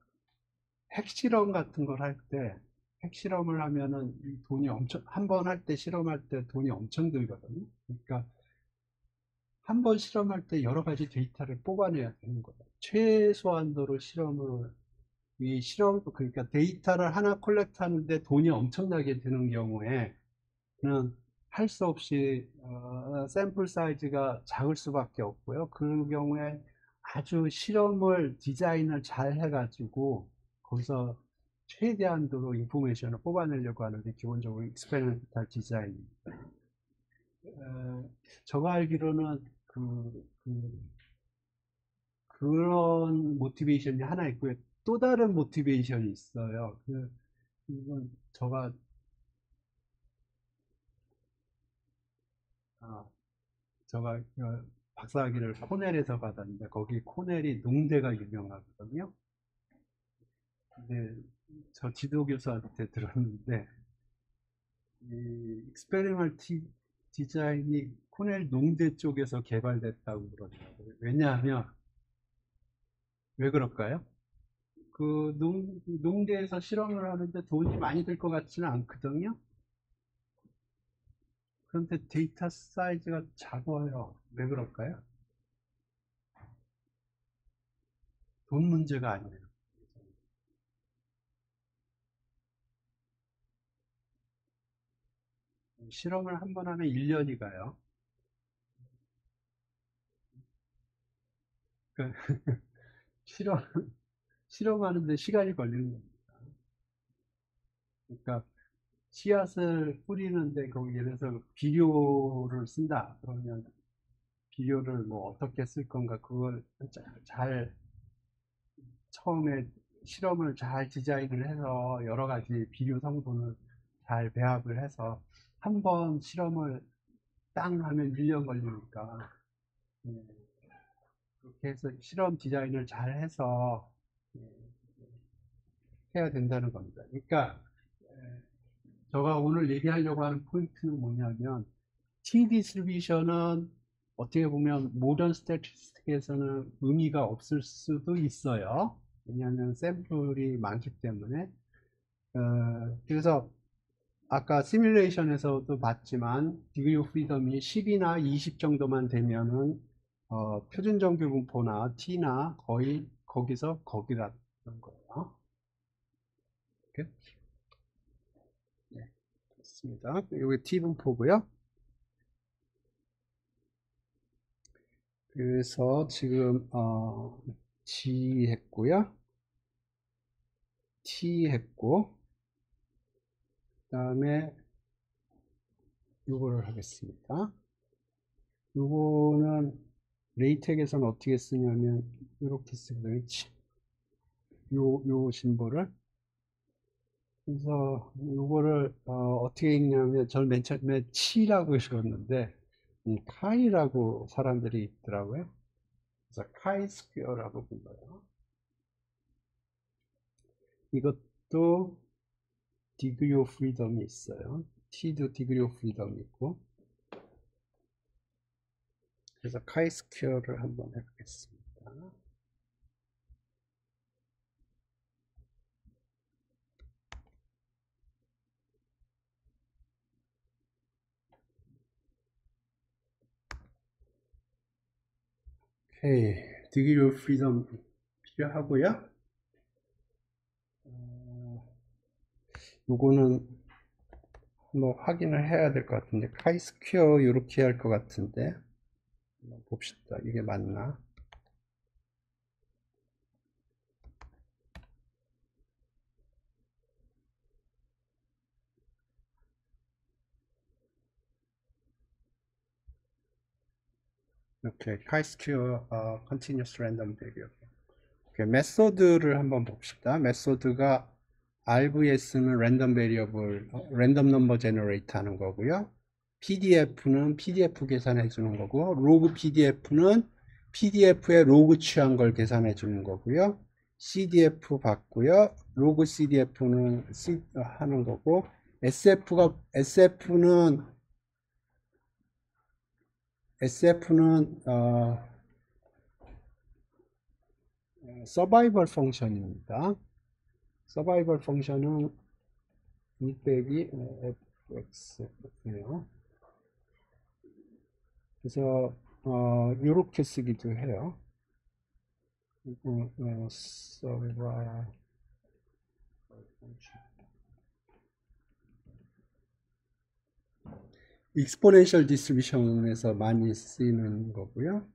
핵실험 같은 걸 할 때, 핵실험을 하면은 돈이 엄청, 한 번 할 때 실험할 때 돈이 엄청 들거든요. 그러니까 한 번 실험할 때 여러 가지 데이터를 뽑아내야 되는 거예요. 최소한도로 그러니까 데이터를 하나 컬렉트 하는데 돈이 엄청나게 드는 경우에는 할 수 없이 샘플 사이즈가 작을 수밖에 없고요. 그 경우에 아주 디자인을 잘 해가지고 거기서 최대한도로 인포메이션을 뽑아내려고 하는데 기본적으로 익스페리멘탈 디자인입니다. 제가 알기로는 그런 모티베이션이 하나 있고요. 또 다른 모티베이션이 있어요. 이건 아, 제가 박사학위를 코넬에서 받았는데 거기 코넬이 농대가 유명하거든요. 근데 저 지도교수한테 들었는데 이 익스페리멀 디자인이 코넬 농대 쪽에서 개발됐다고 그러더라고요. 왜냐하면 왜 그럴까요? 그 농대에서 실험을 하는데 돈이 많이 들 것 같지는 않거든요. 그런데 데이터 사이즈가 작아요. 왜 그럴까요? 돈 문제가 아니에요. 실험을 한 번 하면 1년이 가요. 그 실험, 실험하는데 시간이 걸리는 겁니다. 그러니까 씨앗을 뿌리는데 거기 예를 들어서 비료를 쓴다. 그러면 비료를 뭐 어떻게 쓸 건가 그걸 잘 처음에 실험을 잘 디자인을 해서 여러 가지 비료 성분을 잘 배합을 해서 한 번 실험을 땅 하면 1년 걸리니까 예, 그렇게 해서 실험 디자인을 잘 해서 예, 해야 된다는 겁니다. 그러니까 제가 오늘 얘기하려고 하는 포인트는 뭐냐면 T 디스트리뷰션은 어떻게 보면 모던 스태티스틱에서는 의미가 없을 수도 있어요. 왜냐하면 샘플이 많기 때문에. 그래서 아까 시뮬레이션에서도 봤지만 디그리 오브 프리덤이 10이나 20 정도만 되면은 표준 정규 분포나 T나 거의 거기서 거기라는 거예요. 이렇게. 네, 좋습니다. 이게 T 분포고요. 그래서 지금 G 했고요. T 했고 그다음에 이거를 하겠습니다. 요거는 레이텍에서는 어떻게 쓰냐면 이렇게 쓰거든요. 요 심볼을. 그래서 요거를 어떻게 읽냐면 저는 맨 처음에 치라고 읽었는데 카이라고 사람들이 있더라고요. 그래서 카이 스퀘어라고 불러요. 이것도 디그리 오브 프리덤이 있어요. T도 디그리 오브 프리덤이 있고. 그래서 카이 스퀘어를 한번 해보겠습니다. 오케이. 디그리 오브 프리덤 필요하고요. 요거는 뭐 확인을 해야 될 것 같은데 카이 스퀘어 이렇게 할 것 같은데 한번 봅시다. 이게 맞나? 이렇게 카이 스퀘어 continuous random variable. 메소드를 한번 봅시다. 메소드가 RVS는 랜덤 베리어블, 랜덤 넘버 제너레이트 하는 거고요. PDF는 PDF 계산해 주는 거고, 로그 PDF는 PDF에 로그 취한 걸 계산해 주는 거고요. CDF 받고요. 로그 CDF는 하는 거고, SF는 서바이벌 펑션입니다. 서바이벌 펑션은 2 빼기 fx예요. 그래서 이렇게 쓰기도 해요. 서바이벌 펑션. 익스포넨셜 디스트리뷰션에서 많이 쓰이는 거고요.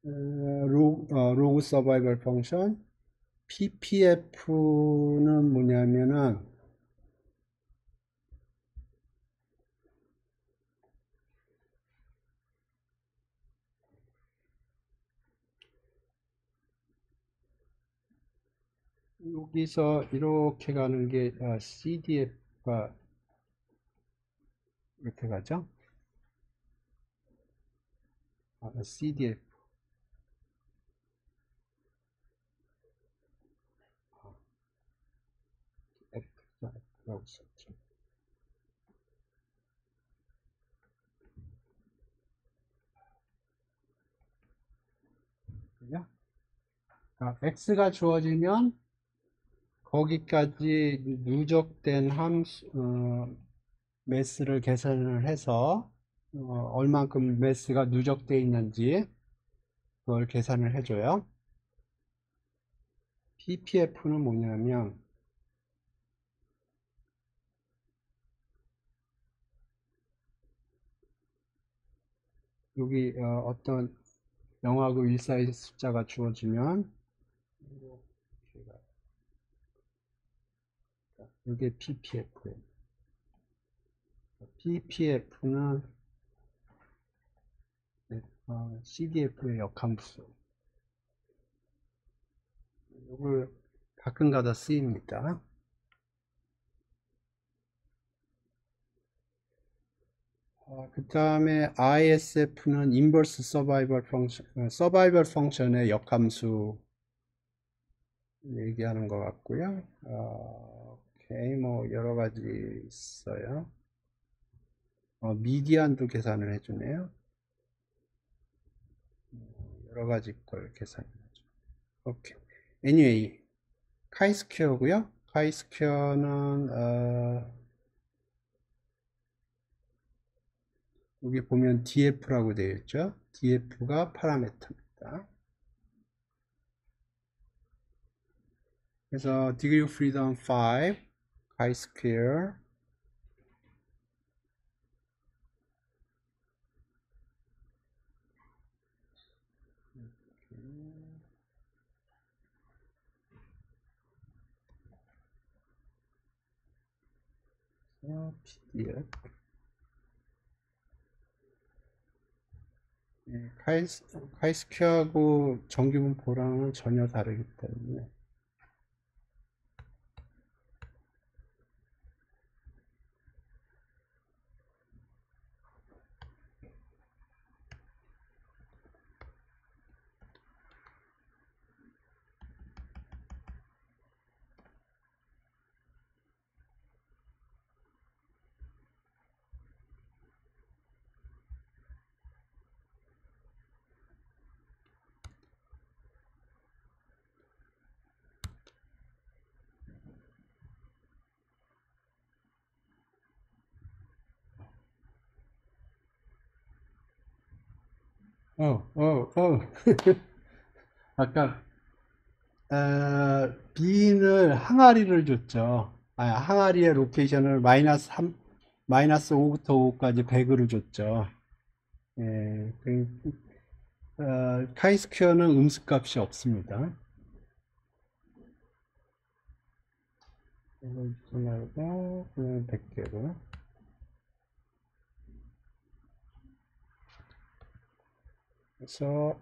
로그 서바이벌 펑션 PPF는 뭐냐면은 여기서 이렇게 가는 게 CDF가 이렇게 가죠. CDF F라고 썼죠. x가 주어지면 거기까지 누적된 함수 매스를 계산을 해서 얼만큼 매스가 누적되어 있는지 그걸 계산을 해줘요. ppf는 뭐냐면 여기 어떤 영하고 일사의 숫자가 주어지면 이게 ppf예요. ppf는 cdf의 역함수. 이걸 가끔가다 쓰입니다. 그 다음에 ISF는 인버스 서바이벌 펑션, 서바이벌 펑션의 역함수 얘기하는 것 같고요. 오케이, 뭐 여러 가지 있어요. 미디안도 계산을 해주네요. 여러 가지 걸 계산해줘. 오케이. Anyway, 카이스퀘어고요. 카이스퀘어는 여기 보면 DF라고 되어 있죠. DF가 파라미터입니다. 그래서 degree of freedom 5, chi-square PDF 카이스큐하고 정규분포랑은 전혀 다르기 때문에. 아까 B는 항아리를 줬죠. 항아리의 로케이션을 마이너스 5부터 5까지 100으로 줬죠. 예, 카이스퀘어는 음수값이 없습니다. 이걸 말고 그냥 100개로. 그래서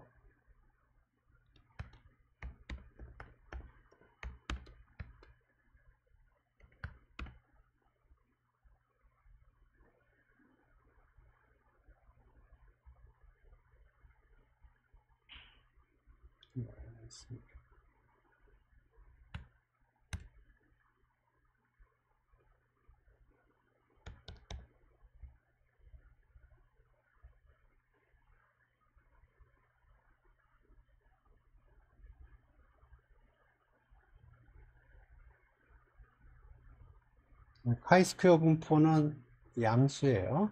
카이스퀘어 분포는 양수예요.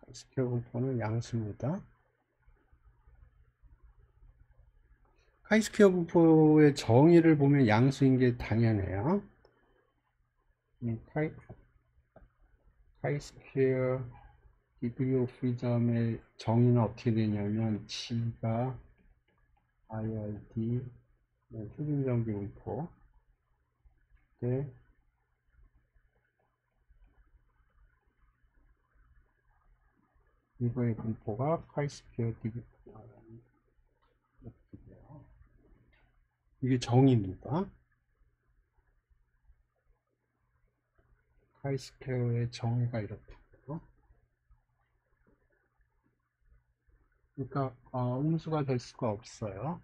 카이스퀘어 분포는 양수입니다. 카이스퀘어 분포의 정의를 보면 양수인 게 당연해요. 카이스퀘어 디그리 오브 프리덤의 정의는 어떻게 되냐면 G가 IRD 표준정기 분포 때 이거의 분포가 카이스퀘어 디그리 이게 정의입니다. 카이스퀘어의 정의가 이렇다고요. 그러니까 음수가 될 수가 없어요.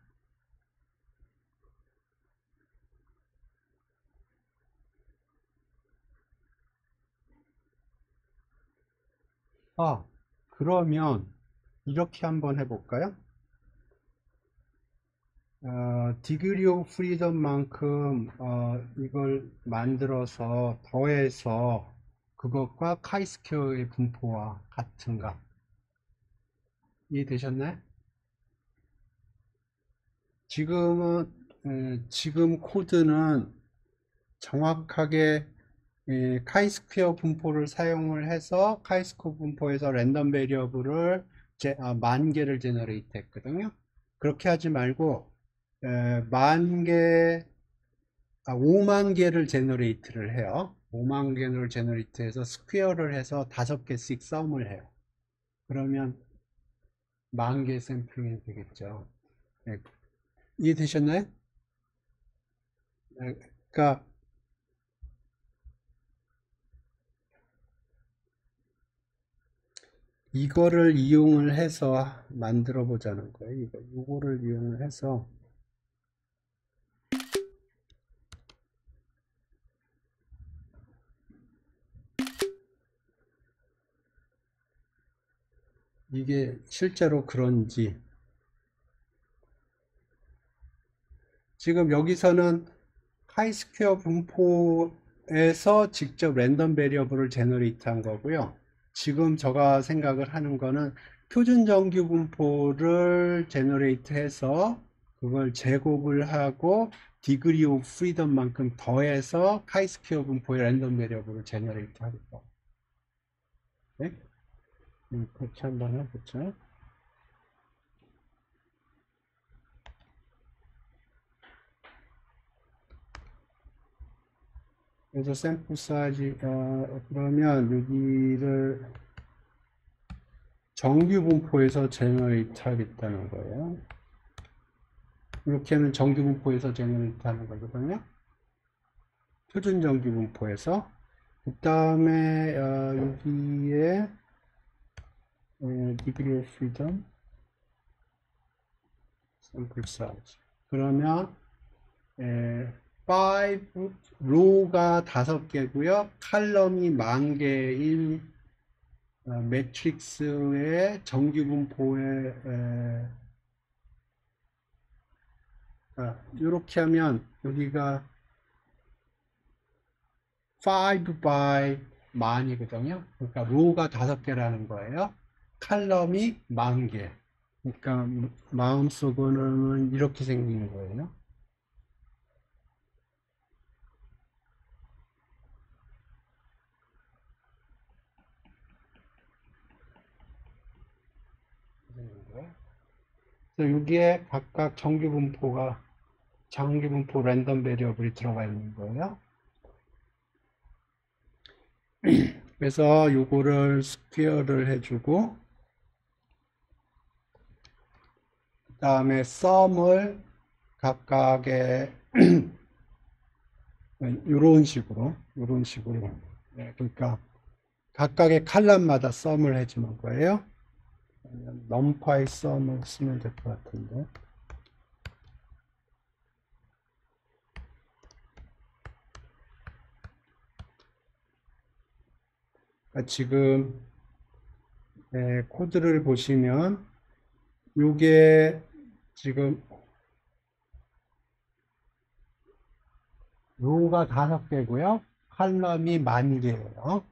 그러면 이렇게 한번 해볼까요? 디그리 오브 프리덤만큼 이걸 만들어서 더해서 그것과 카이스퀘어의 분포와 같은가? 이해되셨나요? 지금 코드는 정확하게 카이스퀘어 분포를 사용을 해서 카이스퀘어 분포에서 랜덤 베리어블을 10,000개를 제너레이트 했거든요. 그렇게 하지 말고 5만 개를 제너레이트를 해요. 5만 개를 제너레이트 해서 스퀘어를 해서 5개씩 썸을 해요. 그러면 10,000개 샘플링이 되겠죠. 네. 이해되셨나요? 그러니까 이거를 이용을 해서 만들어 보자는 거예요. 이거를 이용을 해서 이게 실제로 그런지 지금 여기서는 카이스퀘어 분포에서 직접 랜덤 베리어블을 제너레이트 한 거고요. 지금 제가 생각을 하는 거는 표준 정규 분포를 제너레이트 해서 그걸 제곱을 하고 디그리 오브 프리덤만큼 더해서 카이스퀘어 분포의 랜덤 베리어블을 제너레이트 하겠다. 네? 그렇게 한번 해보죠. 그래서 샘플 사이즈 그러면 여기를 정규 분포에서 제너레이트 하겠다는 거예요. 이렇게 하면 정규 분포에서 제너레이트 하는 거거든요. 표준 정규 분포에서. 그 다음에 여기에 degree of freedom 샘플 사이즈. 그러면 5 로우가 5개고요. 칼럼이 10,000개인 매트릭스의 정규 분포에 이렇게 하면 여기가 5 by 만이거든요. 그러니까 로우가 5개라는 거예요. 칼럼이 10,000개. 그러니까 마음속으로는 이렇게 생기는 거예요. 그래서 여기에 각각 정규 분포 랜덤 베리어블이 들어가 있는 거예요. 그래서 요거를 스퀘어를 해주고, 그 다음에 썸을 각각의 요런 식으로 그러니까 각각의 칼럼마다 썸을 해주는 거예요. 넘파의 썸을 쓰면 될 것 같은데. 그러니까 지금 코드를 보시면 요게 지금 로우가 5개고요. 칼럼이 10,000개예요.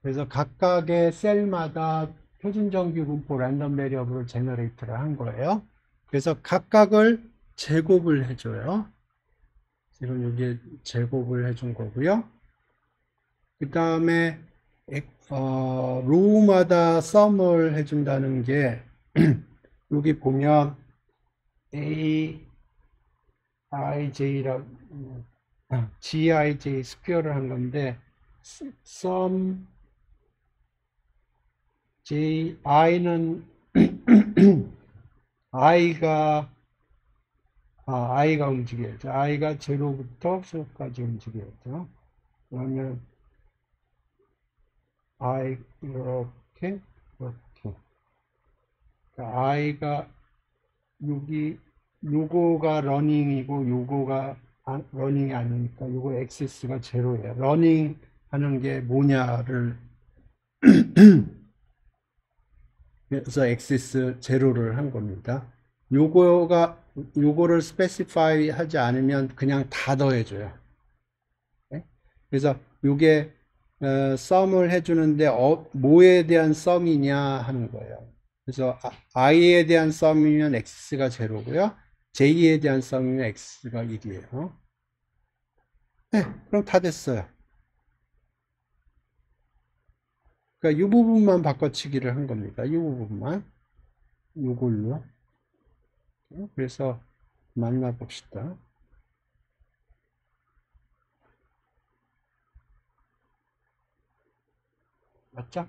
그래서 각각의 셀마다 표준 정규 분포 랜덤 베리어블을 제너레이트를 한 거예요. 그래서 각각을 제곱을 해줘요. 지금 여기에 제곱을 해준 거고요. 그 다음에 로우마다 썸을 해준다는 게 여기 보면 AIJ라고 GIJ 스퀘어를 한 건데 sum J I는 I가 움직여야죠. I가 0부터 수까지 움직여야죠. 그러면 I 이렇게 그러니까 I가 여기 요거가 러닝이고 요거가 러닝이 아니니까 요거 액세스가 제로예요. 러닝 하는 게 뭐냐를 그래서 액세스 제로를 한 겁니다. 요거를 스페시파이 하지 않으면 그냥 다 더해줘요. 네? 그래서 요게 썸을 해주는데 뭐에 대한 썸이냐 하는 거예요. 그래서 i에 대한 썸이면 x가 제로고요. j에 대한 썸이면 x가 1이에요. 네, 그럼 다 됐어요. 그러니까 이 부분만 바꿔치기를 한 겁니다. 이 부분만. 요걸로. 그래서 만나봅시다. 맞죠?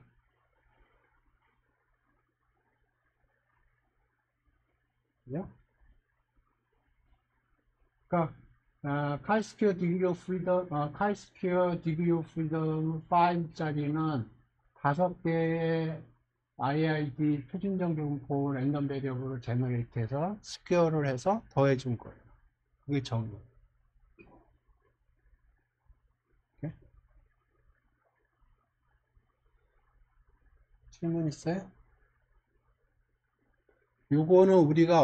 그러니까 카이스퀘어 디그리 오브 프리덤, 카이스퀘어 디그리 오브 프리덤 5짜리는 5개의 IID 표준정 분포 랜덤 베리어블을 제너레이트해서 스퀘어를 해서 더해준 거예요. 그게 정의. 오케이? 질문 있어요? 요거는 우리가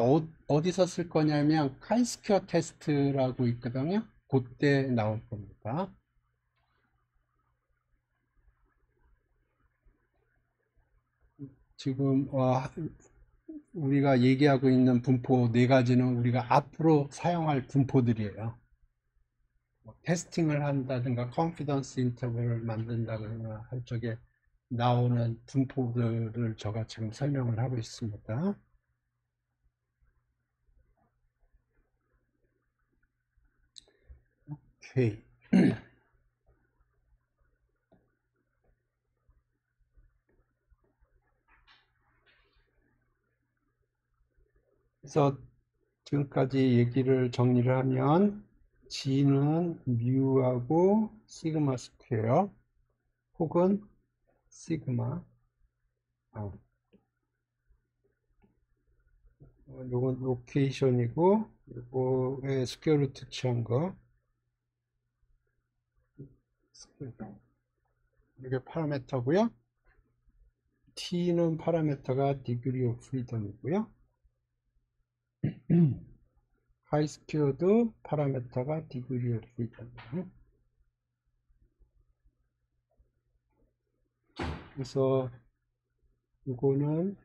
어디서 쓸 거냐면 카이스퀘어 테스트라고 있거든요. 그때 나올 겁니다. 지금 우리가 얘기하고 있는 분포 4가지는 우리가 앞으로 사용할 분포들이에요. 테스팅을 한다든가 컨피던스 인터벌을 만든다거나 할 적에 나오는 분포들을 제가 지금 설명을 하고 있습니다. 오케이. 그래서 지금까지 얘기를 정리를 하면 G는 뮤하고 시그마 스퀘어 혹은 시그마 요건 로케이션이고 요거에 스퀘어 루트 취한 거 이게 파라미터고요. T는 파라미터가 디그리 오브 프리덤이고요. 하이스퀘어도 파라미터가 디그리 오브 프리덤이에요. 그래서 이거는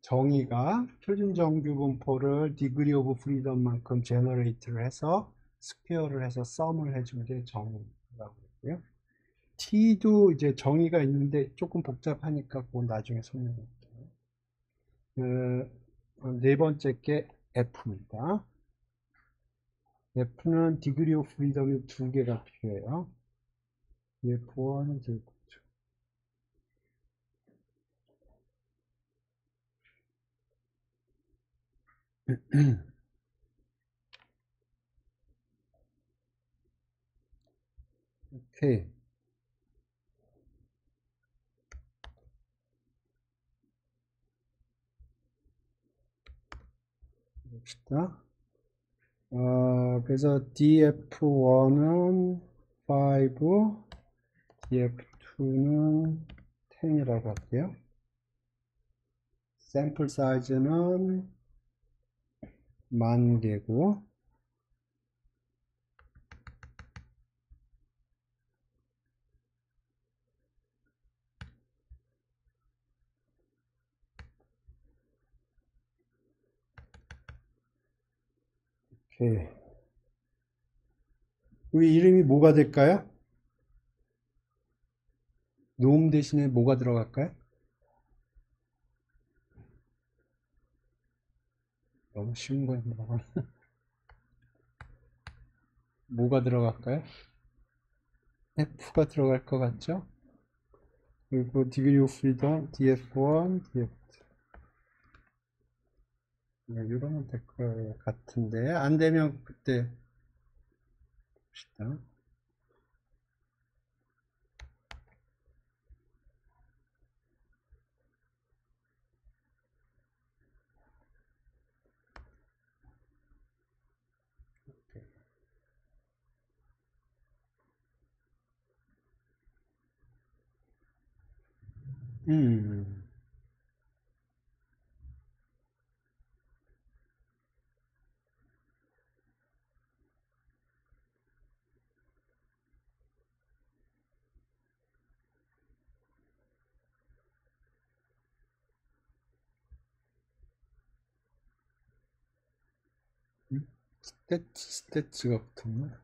정의가 표준 정규 분포를 디그리 오브 프리덤만큼 제너레이트를 해서 스퀘어를 해서 썸을 해준 게 정의라고 했고요. T도 이제 정의가 있는데 조금 복잡하니까 그건 나중에 설명할게요. 네 번째 게 F입니다. F는 디그리 오브 프리덤이 두 개가 필요해요. F1, F2. 오케이. 봅시다. 그래서 df1은 5, df2는 10이라고 할게요. 샘플 사이즈는 10,000개고 오케이. 우리 이름이 뭐가 될까요? 놈 대신에 뭐가 들어갈까요? 너무 쉬운 거 뭐가 들어갈까요? F가 들어갈 것 같죠? 그리고 degree of freedom df1, df2 이러면 될 것 같은데 안 되면 그때 봅시다. 음. 스태츠가 붙었나?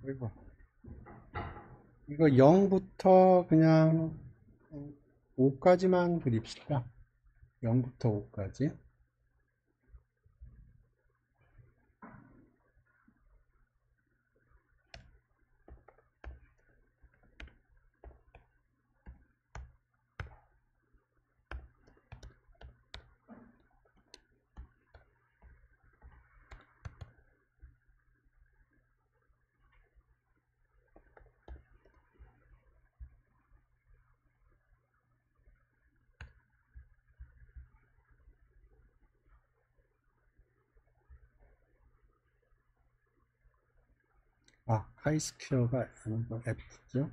그리고 이거 0부터 그냥 5까지만 그립시다. 0부터 5까지. 하이스퀘어가 아니고 F죠.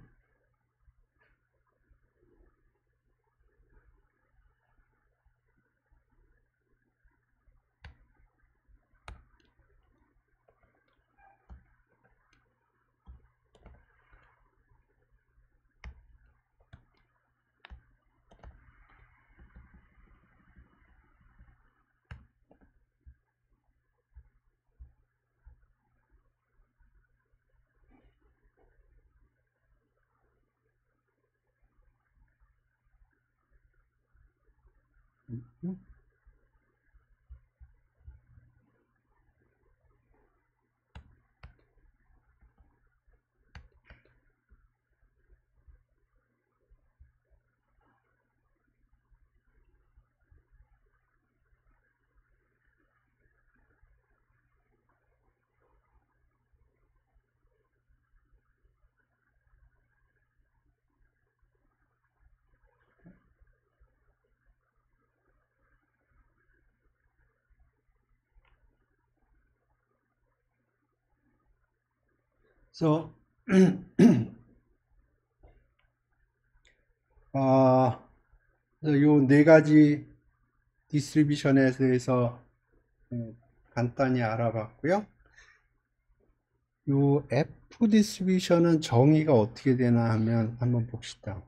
So, 요 네 가지 디스트리뷰션에 대해서 간단히 알아봤고요. 요 F 디스트리뷰션은 정의가 어떻게 되나 하면 한번 봅시다.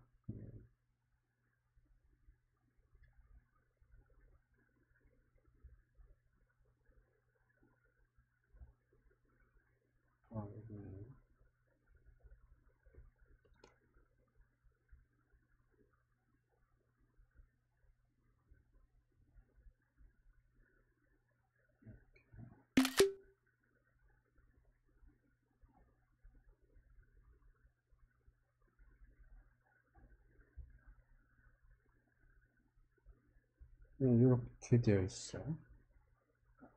이렇게 되어 있어요.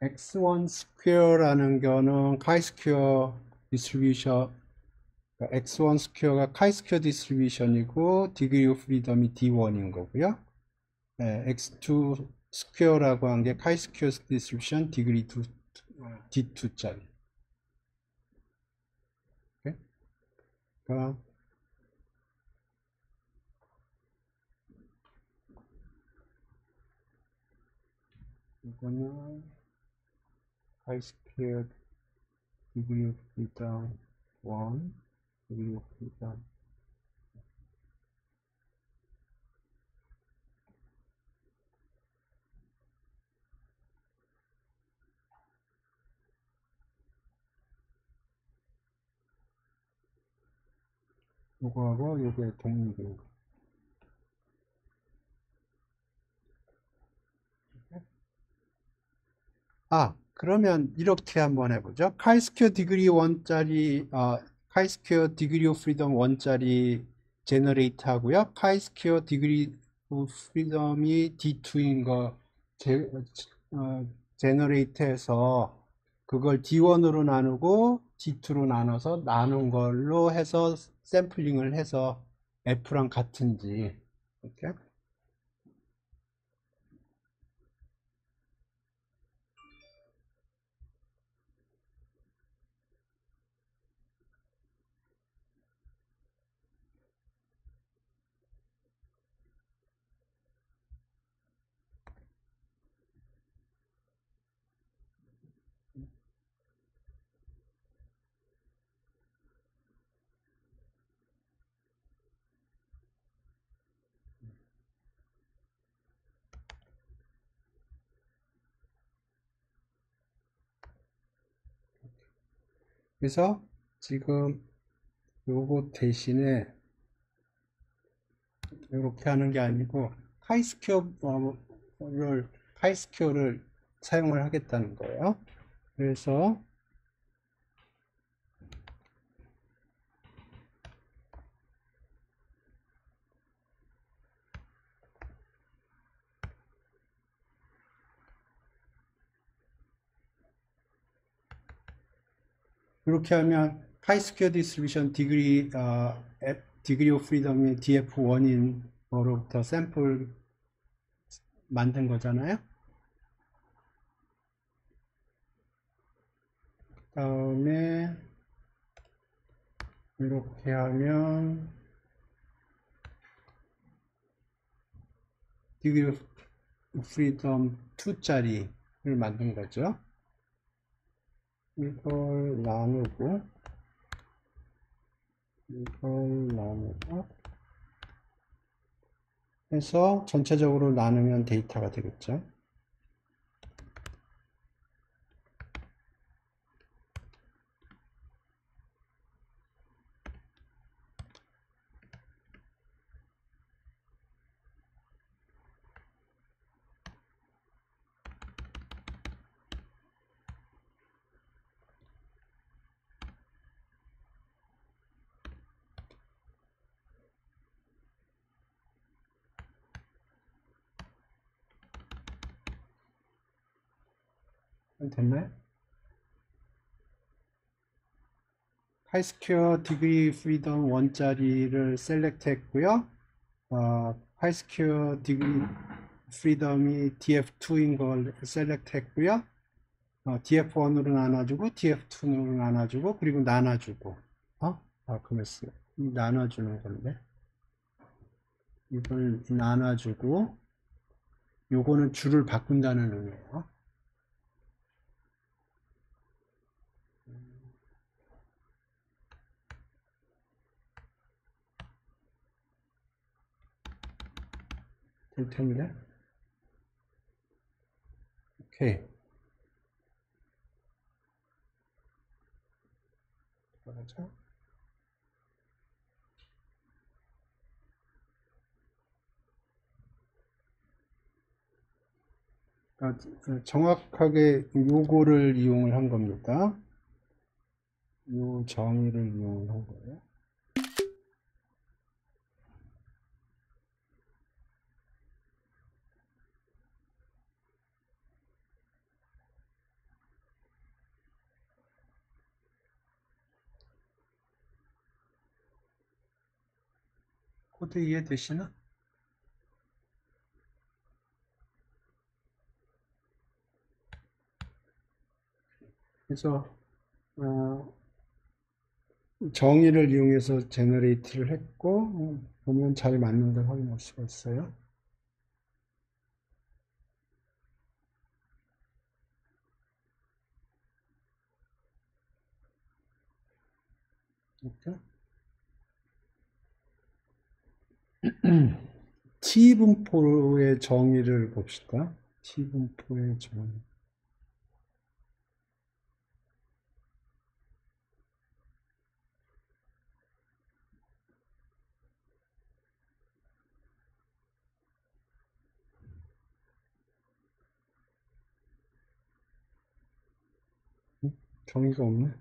x1 스퀘어라는 거는 카이스퀘어 디스트리뷰션, x1 스퀘어가 카이스퀘어 디스트리뷰션이고 디그리 오브 프리덤이 d1인 거고요. 네, x2 스퀘어라고 한 게 카이스퀘어 디스트리뷰션 디그리 2, d2짜리. 그러니까 이거는 카이스퀘어 디그리 오브 프리덤 1, 디그리 오브 프리덤 요거하고 요게 독립인 거. 그러면 이렇게 한번 해보죠. 카이스퀘어 디그리 1짜리, 카이스퀘어 디그리 오브 프리덤 1짜리 제너레이트 하고요. 카이스퀘어 디그리 오브 프리덤이 D2인 거 제너레이트 해서 그걸 D1으로 나누고 D2로 나눠서 나눈 걸로 해서 샘플링을 해서 F랑 같은지 이렇게. 그래서 지금 요거 대신에 이렇게 하는 게 아니고 카이스퀘어를 사용을 하겠다는 거예요. 그래서 이렇게 하면 카이스퀘어 디스트리뷰션 디그리 오브 프리덤이 df1인 거로부터 샘플 만든 거잖아요. 다음에 이렇게 하면 디그리 오브 프리덤 2짜리를 만든 거죠. 이걸 나누고 해서 전체적으로 나누면 데이터가 되겠죠. 됐나요? 파이스퀘어 디그리 프리덤 원짜리를 셀렉트 했고요. 파이스퀘어 디그리 프리덤이 df2인 걸 셀렉트 했고요. df1으로 나눠주고 df2로 나눠주고 그리고 나눠주고 그러면 나눠주는 건데 이걸 나눠주고 요거는 줄을 바꾼다는 의미예요. 될 텐데. 오케이. 들어가죠. 정확하게 요거를 이용을 한 겁니다. 요 정의를 이용을 한 거예요. 코드 이해되시나? 그래서 정의를 이용해서 제너레이트를 했고 보면 잘 맞는 걸 확인할 수가 있어요. 이렇게. T 분포의 정의를 봅시다. T 분포의 정의. 정의가 없네.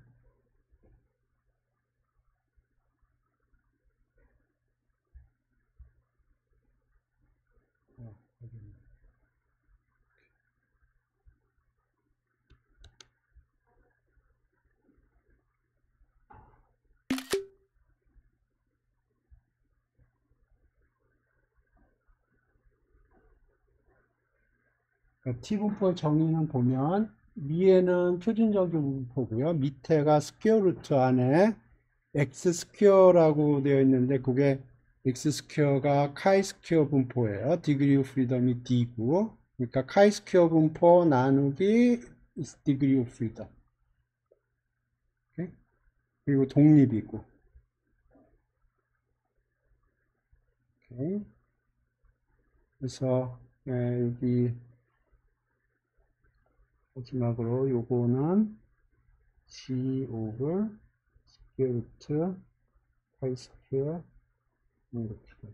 T분포의 정의는 보면 위에는 표준적인 분포고요. 밑에가 스퀘어 루트 안에 x 스퀘어라고 되어 있는데 그게 x 스퀘어가 카이 스퀘어 분포예요. 디그리 오브 프리덤이 d고 그러니까 카이 스퀘어 분포 나누기 디그리 오브 프리덤. 그리고 독립이고. 오케이. 그래서 여기 마지막으로 요거는 g 오브 스퀘어 루트 카이 스퀘어 이렇게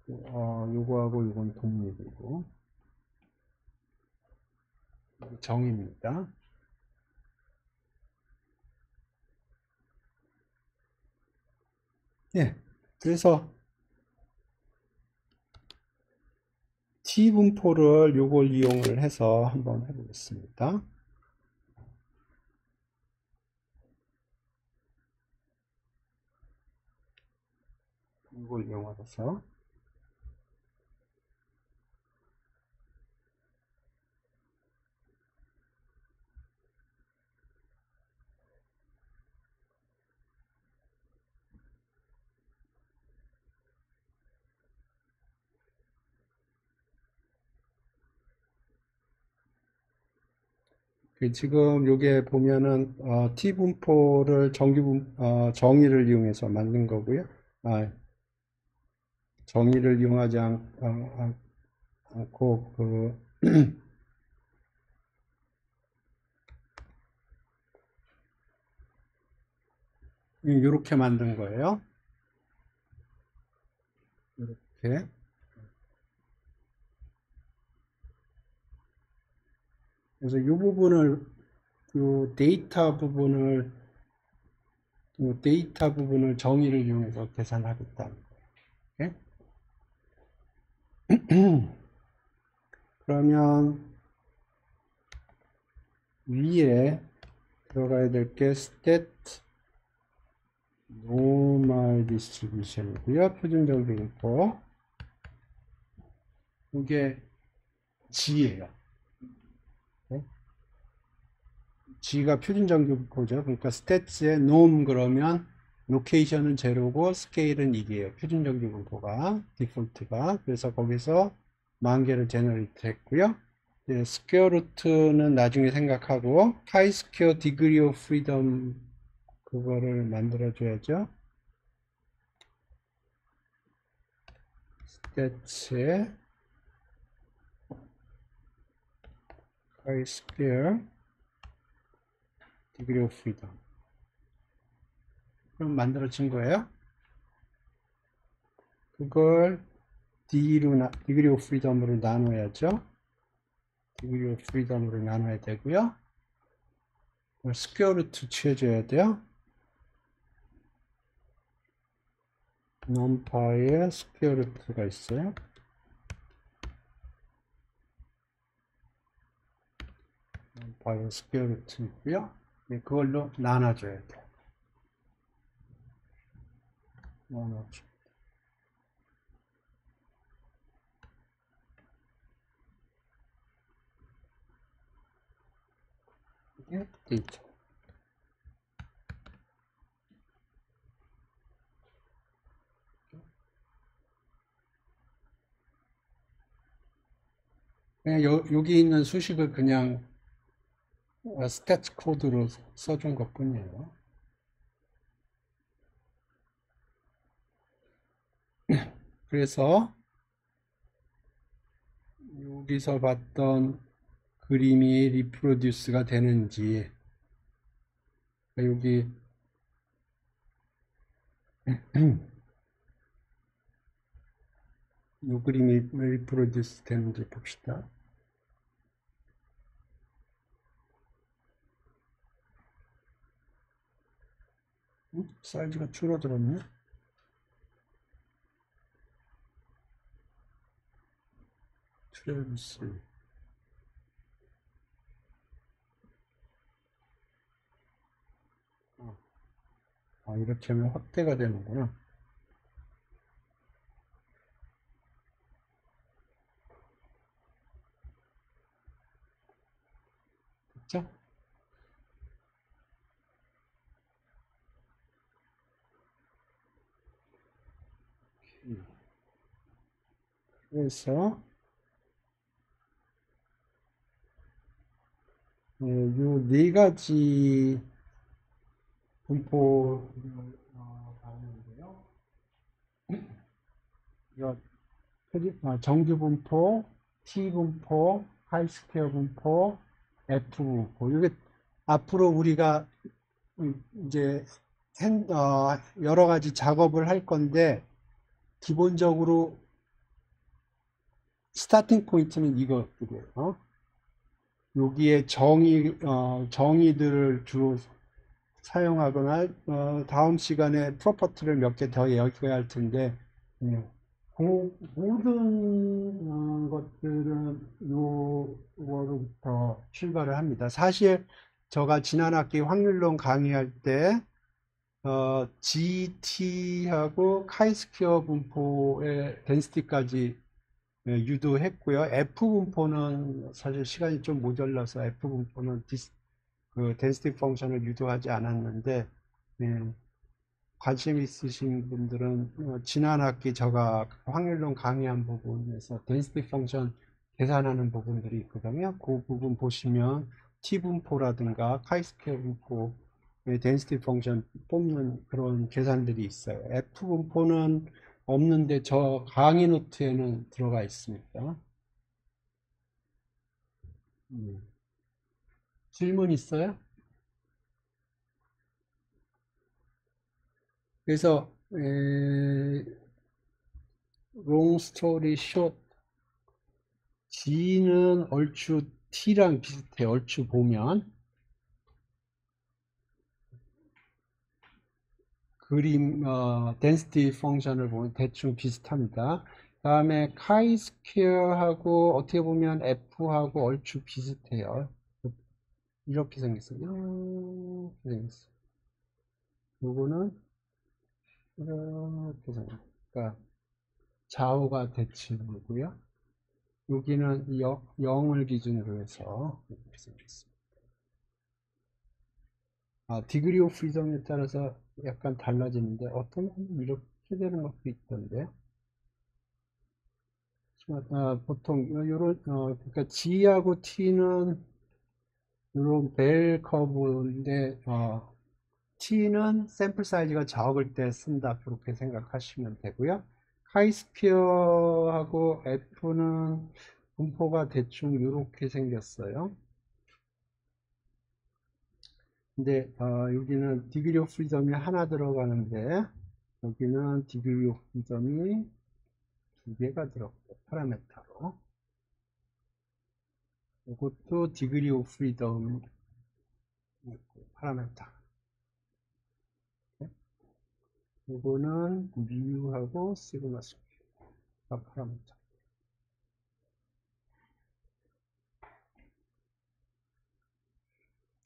요거하고 요건 독립이고 정의입니다. 예, 그래서 T분포를 요걸 이용을 해서 한번 해보겠습니다. 이걸 이용해서 지금 요게 보면은 T분포를 정의를 이용해서 만든 거고요. 정의를 이용하지 않고 이렇게 만든 거예요. 이렇게. 그래서 이 부분을 데이터 부분을 정의를 이용해서 계산하겠다는 거예요. 그러면 위에 들어가야 될 게 stat normal distribution이고요. 표준정규 분포. 이게 G예요. 네? G가 표준정규 분포죠. 그러니까 stats의 norm 그러면 로케이션은 제로고 스케일은 1이에요. 표준정규 분포가 디폴트가. 그래서 거기서 10,000개를 제너레이트 했고요. 예, 스퀘어 루트는 나중에 생각하고 카이 스퀘어 디그리 오브 프리덤 그거를 만들어 줘야죠. 스태츠의 카이 스퀘어 디그리 오브 프리덤 그럼 만들어진 거예요. 그걸 디그리 오브 프리덤으로 나눠야죠. 디그리 오브 프리덤으로 나눠야 되고요. 스퀘어 루트 취해줘야 돼요. 넘파의 스퀘어 루트가 있어요. 넘파의 스퀘어 루트 있고요. 그걸로 나눠줘야 돼요. 나눠줘. 이게 데이터. 그냥 여기 있는 수식을 그냥 스태츠 코드로 써준 것 뿐이에요. 그래서 여기서 봤던 그림이 리프로듀스가 되는지 여기 이 그림이 리프로듀스 되는지 봅시다. 사이즈가 줄어들었네. 트레비스. 이렇게 하면 확대가 되는구나. 그렇죠? 그래서 이 네 가지 분포를 다루는데요. 이거 정규 분포, T 분포, 하이스퀘어 분포, F 분포. 이게 앞으로 우리가 이제 여러 가지 작업을 할 건데 기본적으로 스타팅 포인트는 이것들이에요. 여기에 정의들을 주로 사용하거나 다음 시간에 프로퍼티를 몇 개 더 얘기해야 할 텐데 모든 것들은 요거로부터 출발을 합니다. 사실 제가 지난 학기 확률론 강의할 때 GT하고 카이스퀘어 분포의 덴시티까지 유도했고요. F 분포는 사실 시간이 좀 모자라서 F 분포는 그 덴시티 펑션을 유도하지 않았는데 관심 있으신 분들은 지난 학기 제가 확률론 강의한 부분에서 덴시티 펑션 계산하는 부분들이 있거든요. 그 부분 보시면 T 분포라든가 카이스퀘어 분포 덴시티 펑션 뽑는 그런 계산들이 있어요. F 분포는 없는데 저 강의 노트에는 들어가 있습니다. 질문 있어요? 그래서 long story short G는 얼추 T랑 비슷해. 얼추 보면 그림 density 펑션을 보면 대충 비슷합니다. 다음에 chi-square하고 어떻게 보면 F하고 얼추 비슷해요. 이렇게 생겼어요. 이렇게 생겼어요. 요거는 이렇게 생겼어요. 그러니까 좌우가 대칭이고요. 여기는 0을 기준으로 해서 이렇게 생겼습니다. 디그리 오브 프리덤에 따라서 약간 달라지는데 어떤 건 이렇게 되는 것도 있던데. 보통 요런 그러니까 G하고 T는 이런 벨 커브인데 T는 샘플 사이즈가 적을 때 쓴다 그렇게 생각하시면 되고요. 카이스피어하고 F는 분포가 대충 이렇게 생겼어요. 근데 여기는 디그리 오브 프리덤이 하나 들어가는데 여기는 디그리 오브 프리덤이 두 개가 들어가요. 파라메터로. 이것도 디그리 오브 프리덤 파라메터. 이거는 미유하고 시그마 스퀘어 파라미터.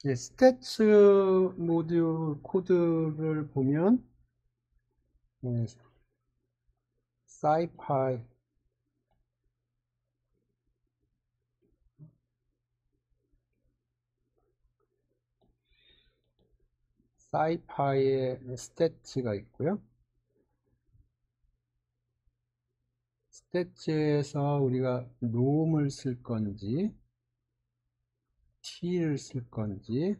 예, 스태츠 모듈 코드를 보면 예, 사이파이 사이파이의 스태츠가 있고요. 스태츠에서 우리가 놈을 쓸 건지 t를 쓸 건지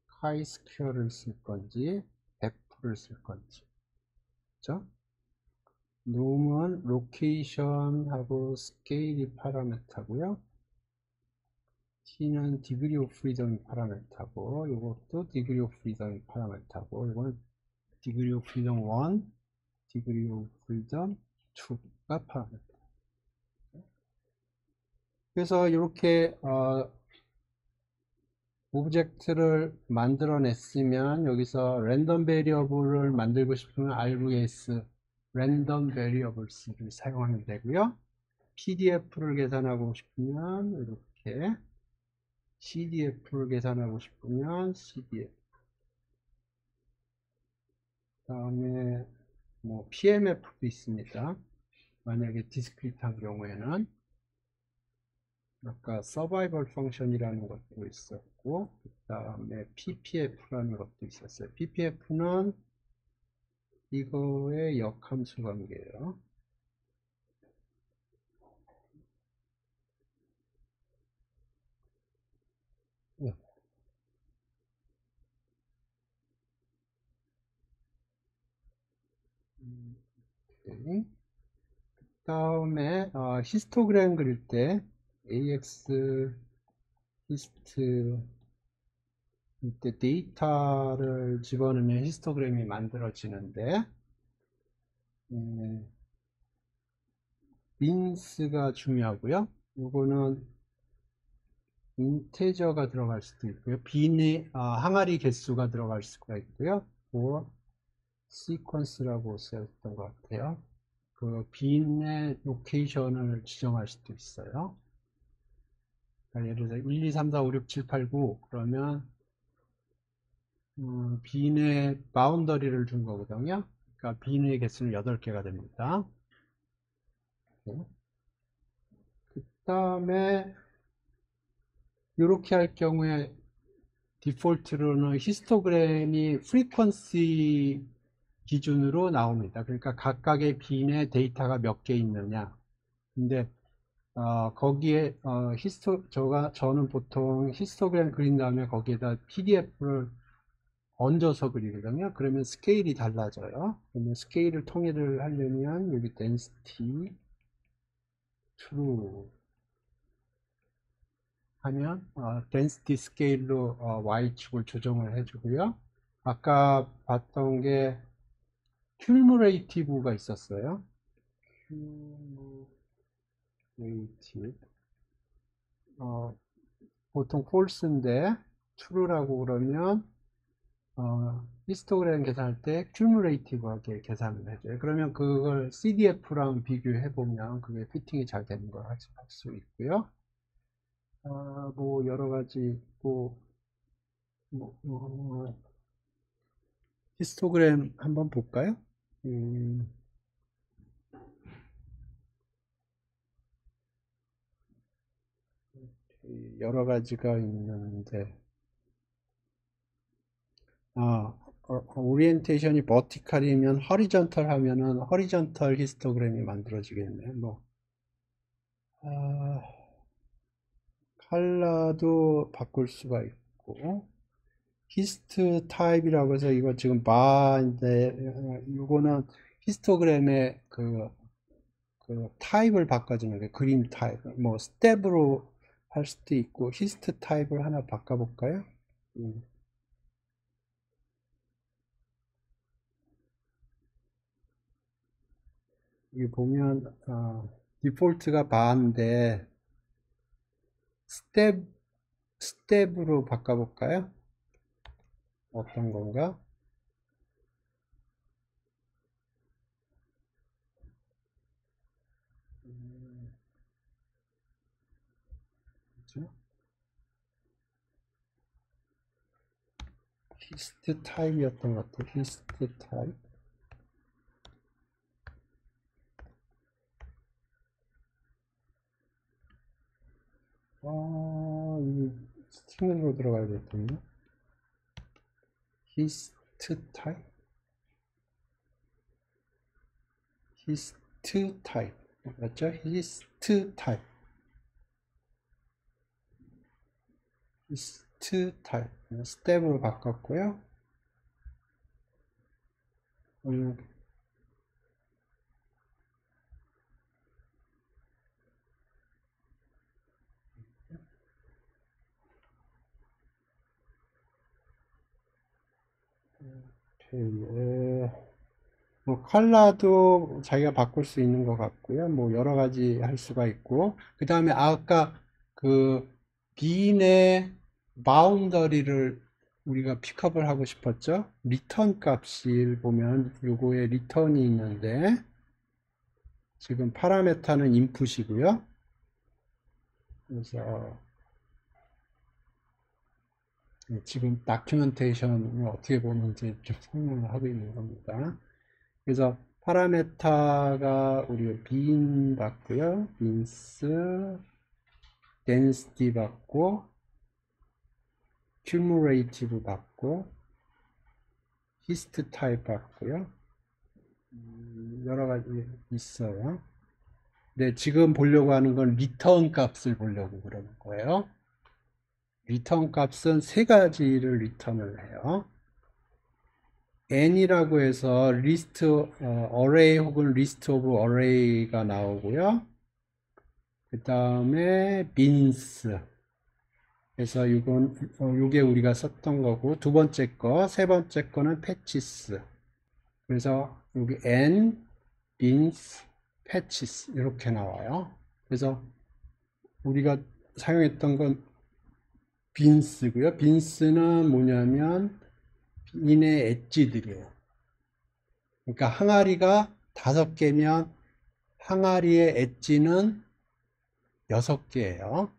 카이스퀘어를 쓸 건지 f를 쓸 건지. 그렇죠? 놈은 로케이션하고 스케일이 파라미터고요. t는 디그리 오브 프리덤이 파라미터고 이것도 디그리 오브 프리덤이 파라미터고 이거는 디그리 오브 프리덤 1, 디그리 오브 프리덤 2가 파라미터. 그래서 이렇게 오브젝트를 만들어냈으면 여기서 랜덤 베리어블을 만들고 싶으면 RVS 랜덤 베리어블스를 사용하면 되고요. PDF를 계산하고 싶으면 이렇게 CDF를 계산하고 싶으면 CDF 다음에 뭐 PMF도 있습니다. 만약에 디스크리트한 경우에는 아까 서바이벌 펑션이라는 것도 있었고 그 다음에 PPF라는 것도 있었어요. PPF는 이거의 역함수 관계예요. 그 다음에 히스토그램 그릴 때 AX 히스트 이때 데이터를 집어넣으면 히스토그램이 만들어지는데 민스가 중요하고요. 이거는 인테저가 들어갈 수도 있고요. 빈의 항아리 개수가 들어갈 수가 있고요. 뭐 시퀀스라고 쓰였던 것 같아요. 그 빈의 로케이션을 지정할 수도 있어요. 그러니까 예를 들어서 1, 2, 3, 4, 5, 6, 7, 8, 9 그러면 빈의 바운더리를 준 거거든요. 그러니까 빈의 개수는 8개가 됩니다. 그 다음에 이렇게 할 경우에 디폴트로는 히스토그램이 프리퀀시 기준으로 나옵니다. 그러니까 각각의 빈의 데이터가 몇 개 있느냐. 근데 거기에 저는 보통 히스토그램 그린 다음에 거기에다 PDF를 얹어서 그리거든요. 그러면 스케일이 달라져요. 그러면 스케일을 통일을 하려면 여기 density true 하면 density 스케일로 Y축을 조정을 해주고요. 아까 봤던 게 cumulative가 있었어요. cumulative 보통 false인데 true라고 그러면 히스토그램 계산할 때 cumulative하게 계산을 해줘요. 그러면 그걸 CDF랑 비교해 보면 그게 피팅이 잘 되는 걸 할 수 있고요. 뭐 여러 가지 있고 뭐, 히스토그램 한번 볼까요? 음, 여러 가지가 있는데 오리엔테이션이 버티컬이면 허리전털 하면은 허리전털 히스토그램이 만들어지겠네. 뭐 아, 컬러도 바꿀 수가 있고 히스트 타입이라고 해서 이거 지금 바인데 이거는 히스토그램의 그 타입을 바꿔주는 게 그림 타입 뭐 스텝으로 할 수도 있고 히스트 타입을 하나 바꿔볼까요? 음, 여기 보면 디폴트가 바인데 스텝 스텝으로 바꿔볼까요? 어떤 건가? 그죠? 히스트 타입이었던 것 같아요. 히스트 타입. 이 스팅으로 들어가야 될 텐데. 히스트 타입? 히스트 타입. 맞죠? 히스트 타입. 히스트 타입. 스텝으로 바꿨고요. 음, 오케이. 뭐 컬러도 자기가 바꿀 수 있는 것 같고요. 뭐 여러 가지 할 수가 있고 그 다음에 아까 그 빈의 바운더리를 우리가 픽업을 하고 싶었죠. 리턴 값을 보면 요거에 리턴이 있는데 지금 파라메타는 인풋이고요. 그래서 지금 다큐멘테이션을 어떻게 보는지 좀 설명을 하고 있는 겁니다. 그래서 파라메타가 우리가 빈 받고요. 빈스, density 받고, cumulative 받고, hist type 받고요. 여러 가지 있어요. 근데 지금 보려고 하는 건 리턴 값을 보려고 그러는 거예요. 리턴 값은 세 가지를 리턴을 해요. n이라고 해서 리스트 array 혹은 list of array가 나오고요. 그 다음에 bins 그래서 이건 요게 우리가 썼던 거고 두 번째 거, 세 번째 거는 patches. 그래서 여기 n, bins, patches 이렇게 나와요. 그래서 우리가 사용했던 건 bins고요. bins는 뭐냐면 빈의 엣지들이에요. 그러니까 항아리가 5개면 항아리의 엣지는 6개예요.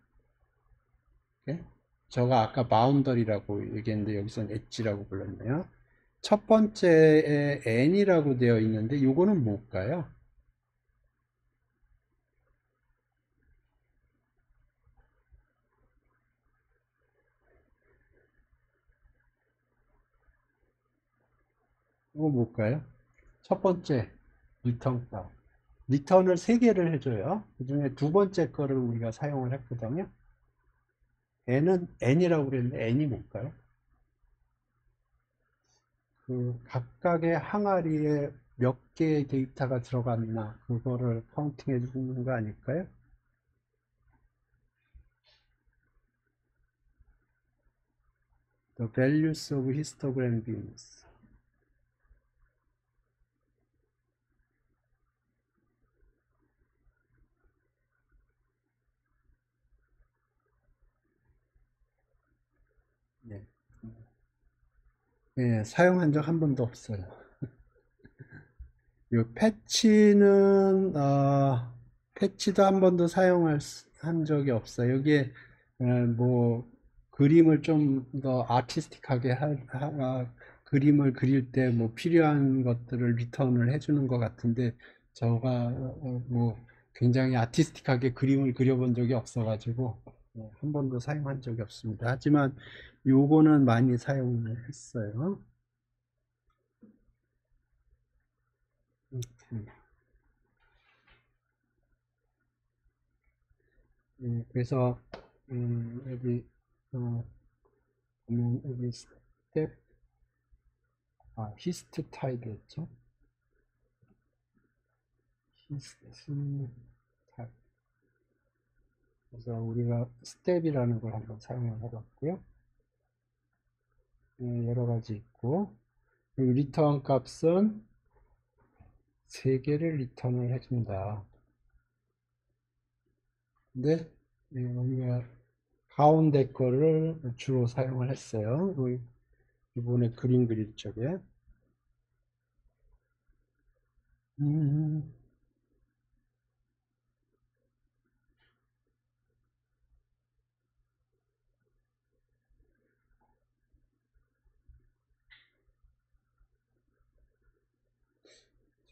저가 아까 바운더리라고 얘기했는데 여기서는 엣지라고 불렀네요. 첫 번째에 n이라고 되어 있는데 이거는 뭘까요? 이거 뭘까요? 첫 번째 리턴 값. 리턴을 3개를 해줘요. 그 중에 두 번째 거를 우리가 사용을 했거든요. n은 n이라고 그랬는데 n이 뭘까요? 그 각각의 항아리에 몇 개의 데이터가 들어갔나 그거를 카운팅해 주는 거 아닐까요? The values of histogram beans. 네. 예, 사용한 적 한 번도 없어요. 이 패치는 패치도 한 번도 한 적이 없어요. 여기에 뭐 그림을 좀 더 아티스틱하게 그림을 그릴 때 뭐 필요한 것들을 리턴을 해주는 것 같은데 저가 뭐 굉장히 아티스틱하게 그림을 그려본 적이 없어가지고 한 번도 사용한 적이 없습니다. 하지만 요거는 많이 사용을 했어요. 그래서 여기 보면 여기 스텝 히스트 타입이었죠. 히스트 타입. 그래서 우리가 스텝이라는 걸 한번 사용을 해봤고요. 여러 가지 있고 리턴 값은 3개를 리턴을 해준다. 근데 우리가 가운데 거를 주로 사용을 했어요. 이번에 그림 그릴 적에.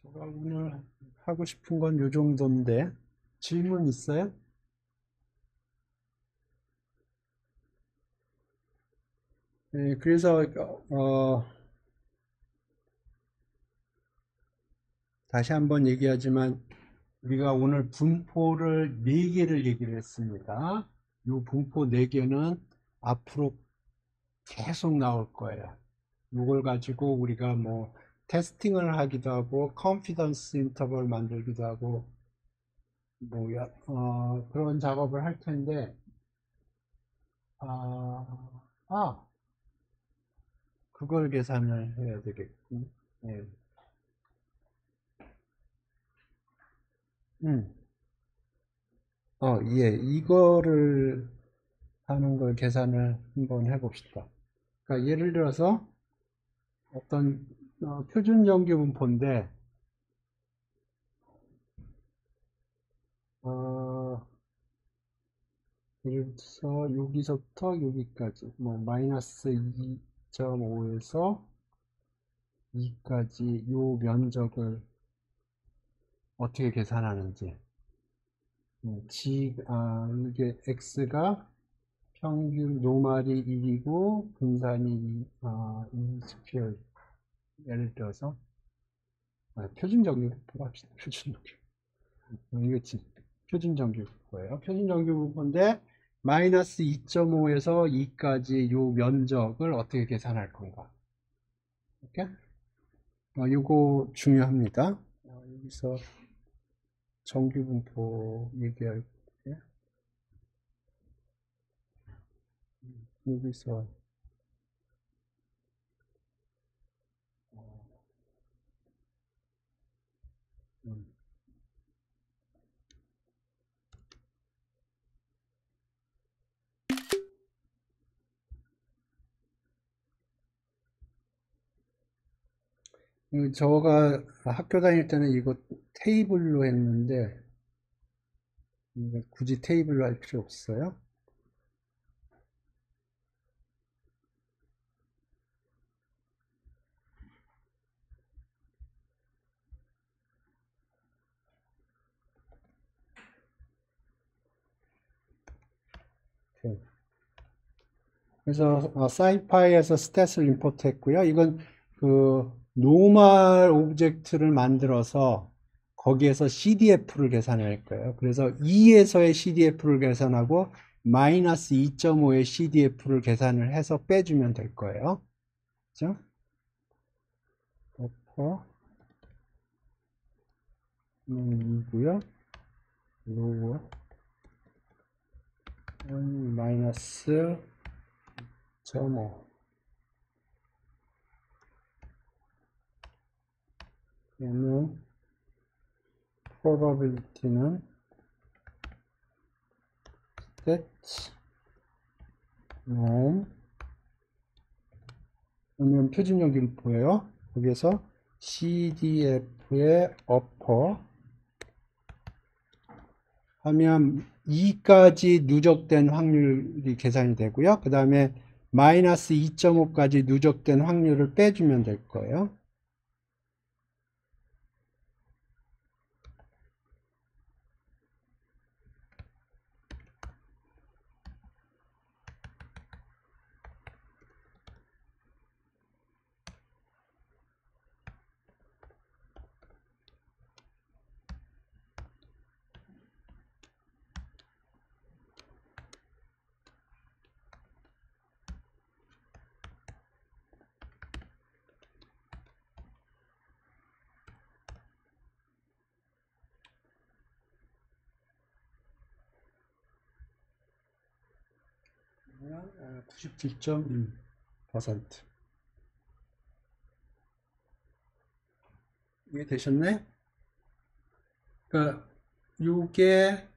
제가 오늘 하고 싶은 건 요 정도인데 질문 있어요? 네, 그래서 다시 한번 얘기하지만 우리가 오늘 분포를 4개를 얘기를 했습니다. 이 분포 4개는 앞으로 계속 나올 거예요. 이걸 가지고 우리가 뭐 테스팅을 하기도 하고 컨피던스 인터벌 만들기도 하고 뭐 그런 작업을 할 텐데 그걸 계산을 해야 되겠군. 네. 예, 이거를 하는 걸 계산을 한번 해봅시다. 그러니까 예를 들어서 어떤 표준 정규 분포인데 예를 들어서 여기서부터 여기까지 뭐 마이너스 2.5에서 2까지 요 면적을 어떻게 계산하는지 이게 x가 평균 노말이 1이고 분산이 2 스퀘어 예를 들어서 표준 정규 분포 합시다. 표준 정규 이거 표준 정규 분포예요. 표준 정규 분포인데 마이너스 2.5에서 2까지 요 면적을 어떻게 계산할 건가? 이렇게 요거 중요합니다. 여기서 정규 분포 얘기할 때 여기서 저가 학교 다닐 때는 이거 테이블로 했는데 굳이 테이블로 할 필요 없어요. 그래서 사이파이에서 스탯을 임포트 했고요. 이건 그 노멀 오브젝트를 만들어서 거기에서 CDF를 계산할 거예요. 그래서 2에서의 CDF를 계산하고 마이너스 2.5의 CDF를 계산을 해서 빼주면 될 거예요. 그죠? 이고요. 로우 마이너스 0.5 그러면 probability는 stat norm 그러면 표준 정규를 보여요. 거기에서 CDF의 upper 하면 2까지 누적된 확률이 계산이 되고요. 그 다음에 마이너스 2.5까지 누적된 확률을 빼주면 될 거예요. 그러면 97.2%. 이게 되셨네? 그러니까 이게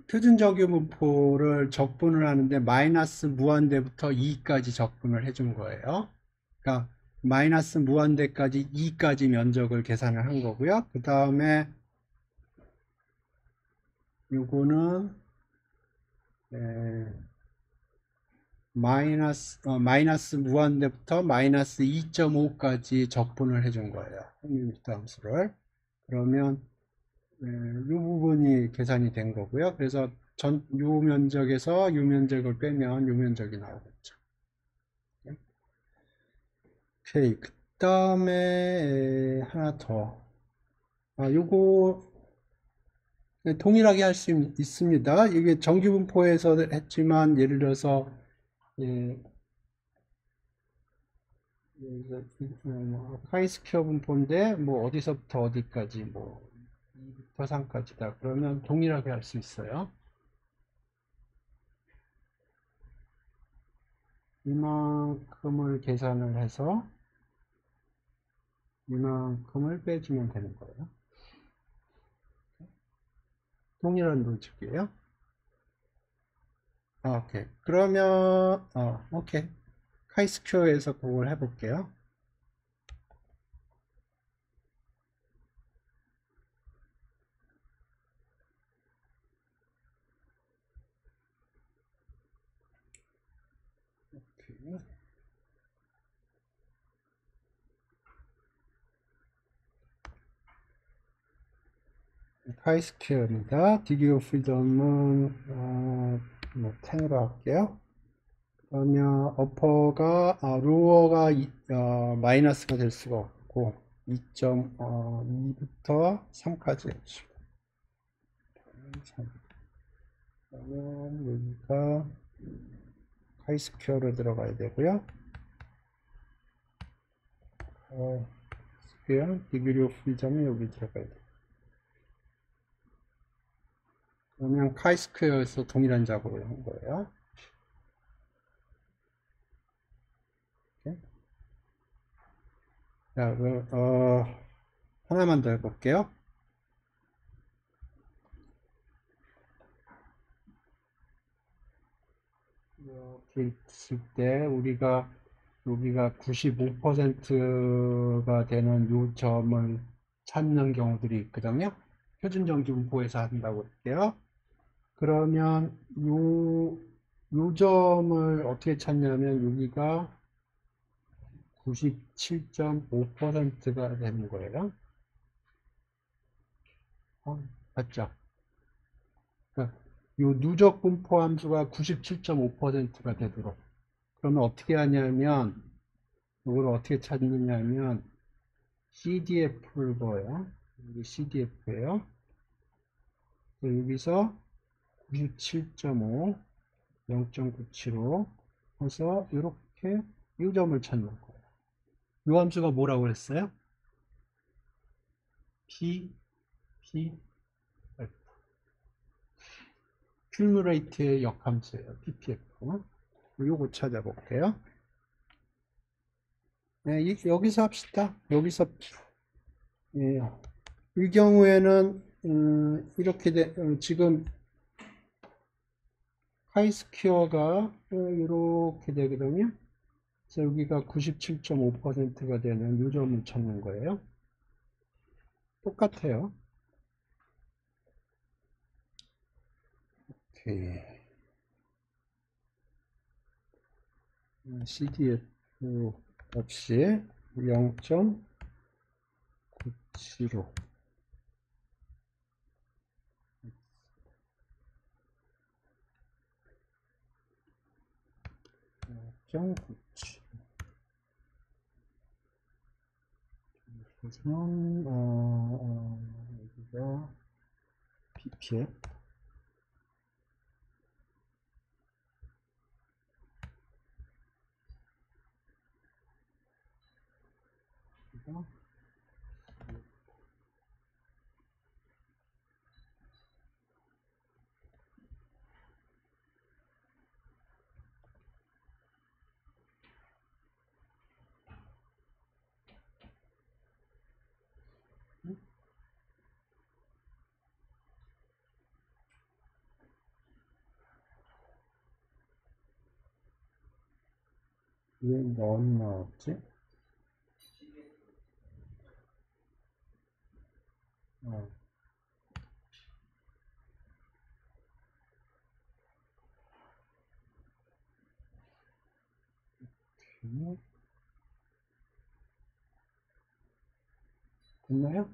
표준정규분포를 적분을 하는데 마이너스 무한대부터 2까지 적분을 해준 거예요. 그러니까 마이너스 무한대까지 2까지 면적을 계산을 한 거고요. 그 다음에 요거는 마이너스 무한대부터 마이너스 2.5까지 적분을 해준 거예요. 확률미터 함수를. 그러면 이 부분이 계산이 된 거고요. 그래서 요 면적에서 요 면적을 빼면 요 면적이 나오겠죠. 오케이. 그 다음에 하나 더. 요거 동일하게 할 수 있습니다. 이게 정규분포에서 했지만 예를 들어서 예, 카이스퀘어 분포인데 뭐 어디서부터 어디까지 뭐 2부터 3까지다. 그러면 동일하게 할 수 있어요. 이만큼을 계산을 해서 이만큼을 빼주면 되는 거예요. 동일한 로직이에요. 오케이. 그러면 오케이. 카이스퀘어에서 그걸 해볼게요. 오케이. 카이스퀘어입니다. 디그리 오브 프리덤은 뭐 10으로 할게요. 그러면 어퍼가 로어가 마이너스가 될 수가 없고 2.2부터 3까지 해주시고 그러면 여기가 카이스퀘어로 들어가야 되고요. 스퀘어 디그리 오브 프리덤이 여기 들어가야 돼요. 그러면 카이스퀘어에서 동일한 작업을 한 거예요. 자, 하나만 더 해볼게요. 이렇게 있을 때 우리가 여기가 95%가 되는 요점을 찾는 경우들이 있거든요. 표준정규분포에서 한다고 할게요. 그러면 요점을 어떻게 찾냐면 여기가 97.5%가 되는 거예요. 맞죠? 그러니까 요 누적 분포 함수가 97.5%가 되도록. 그러면 어떻게 하냐면 이걸 어떻게 찾느냐면 CDF를 봐요. 여기 CDF예요. 여기서 97.5, 0.975 해서 이렇게 요점을 찾는 거예요. 요 함수가 뭐라고 했어요? PPF. 큐뮬레이트의 역함수예요. PPF. 요거 찾아볼게요. 네, 여기서 합시다. 여기서 예, 이 경우에는 이렇게 지금 하이스퀘어가 이렇게 되거든요. 그래서 여기가 97.5%가 되는 요점을 찾는 거예요. 똑같아요. 오케이. CDF 값이 0.975. 0.97. 그래서 여기가 BPF 왜 넌 나왔지? 어. 됐나요?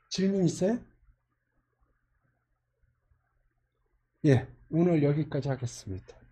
질문 있어요? 예, 오늘 여기까지 하겠습니다.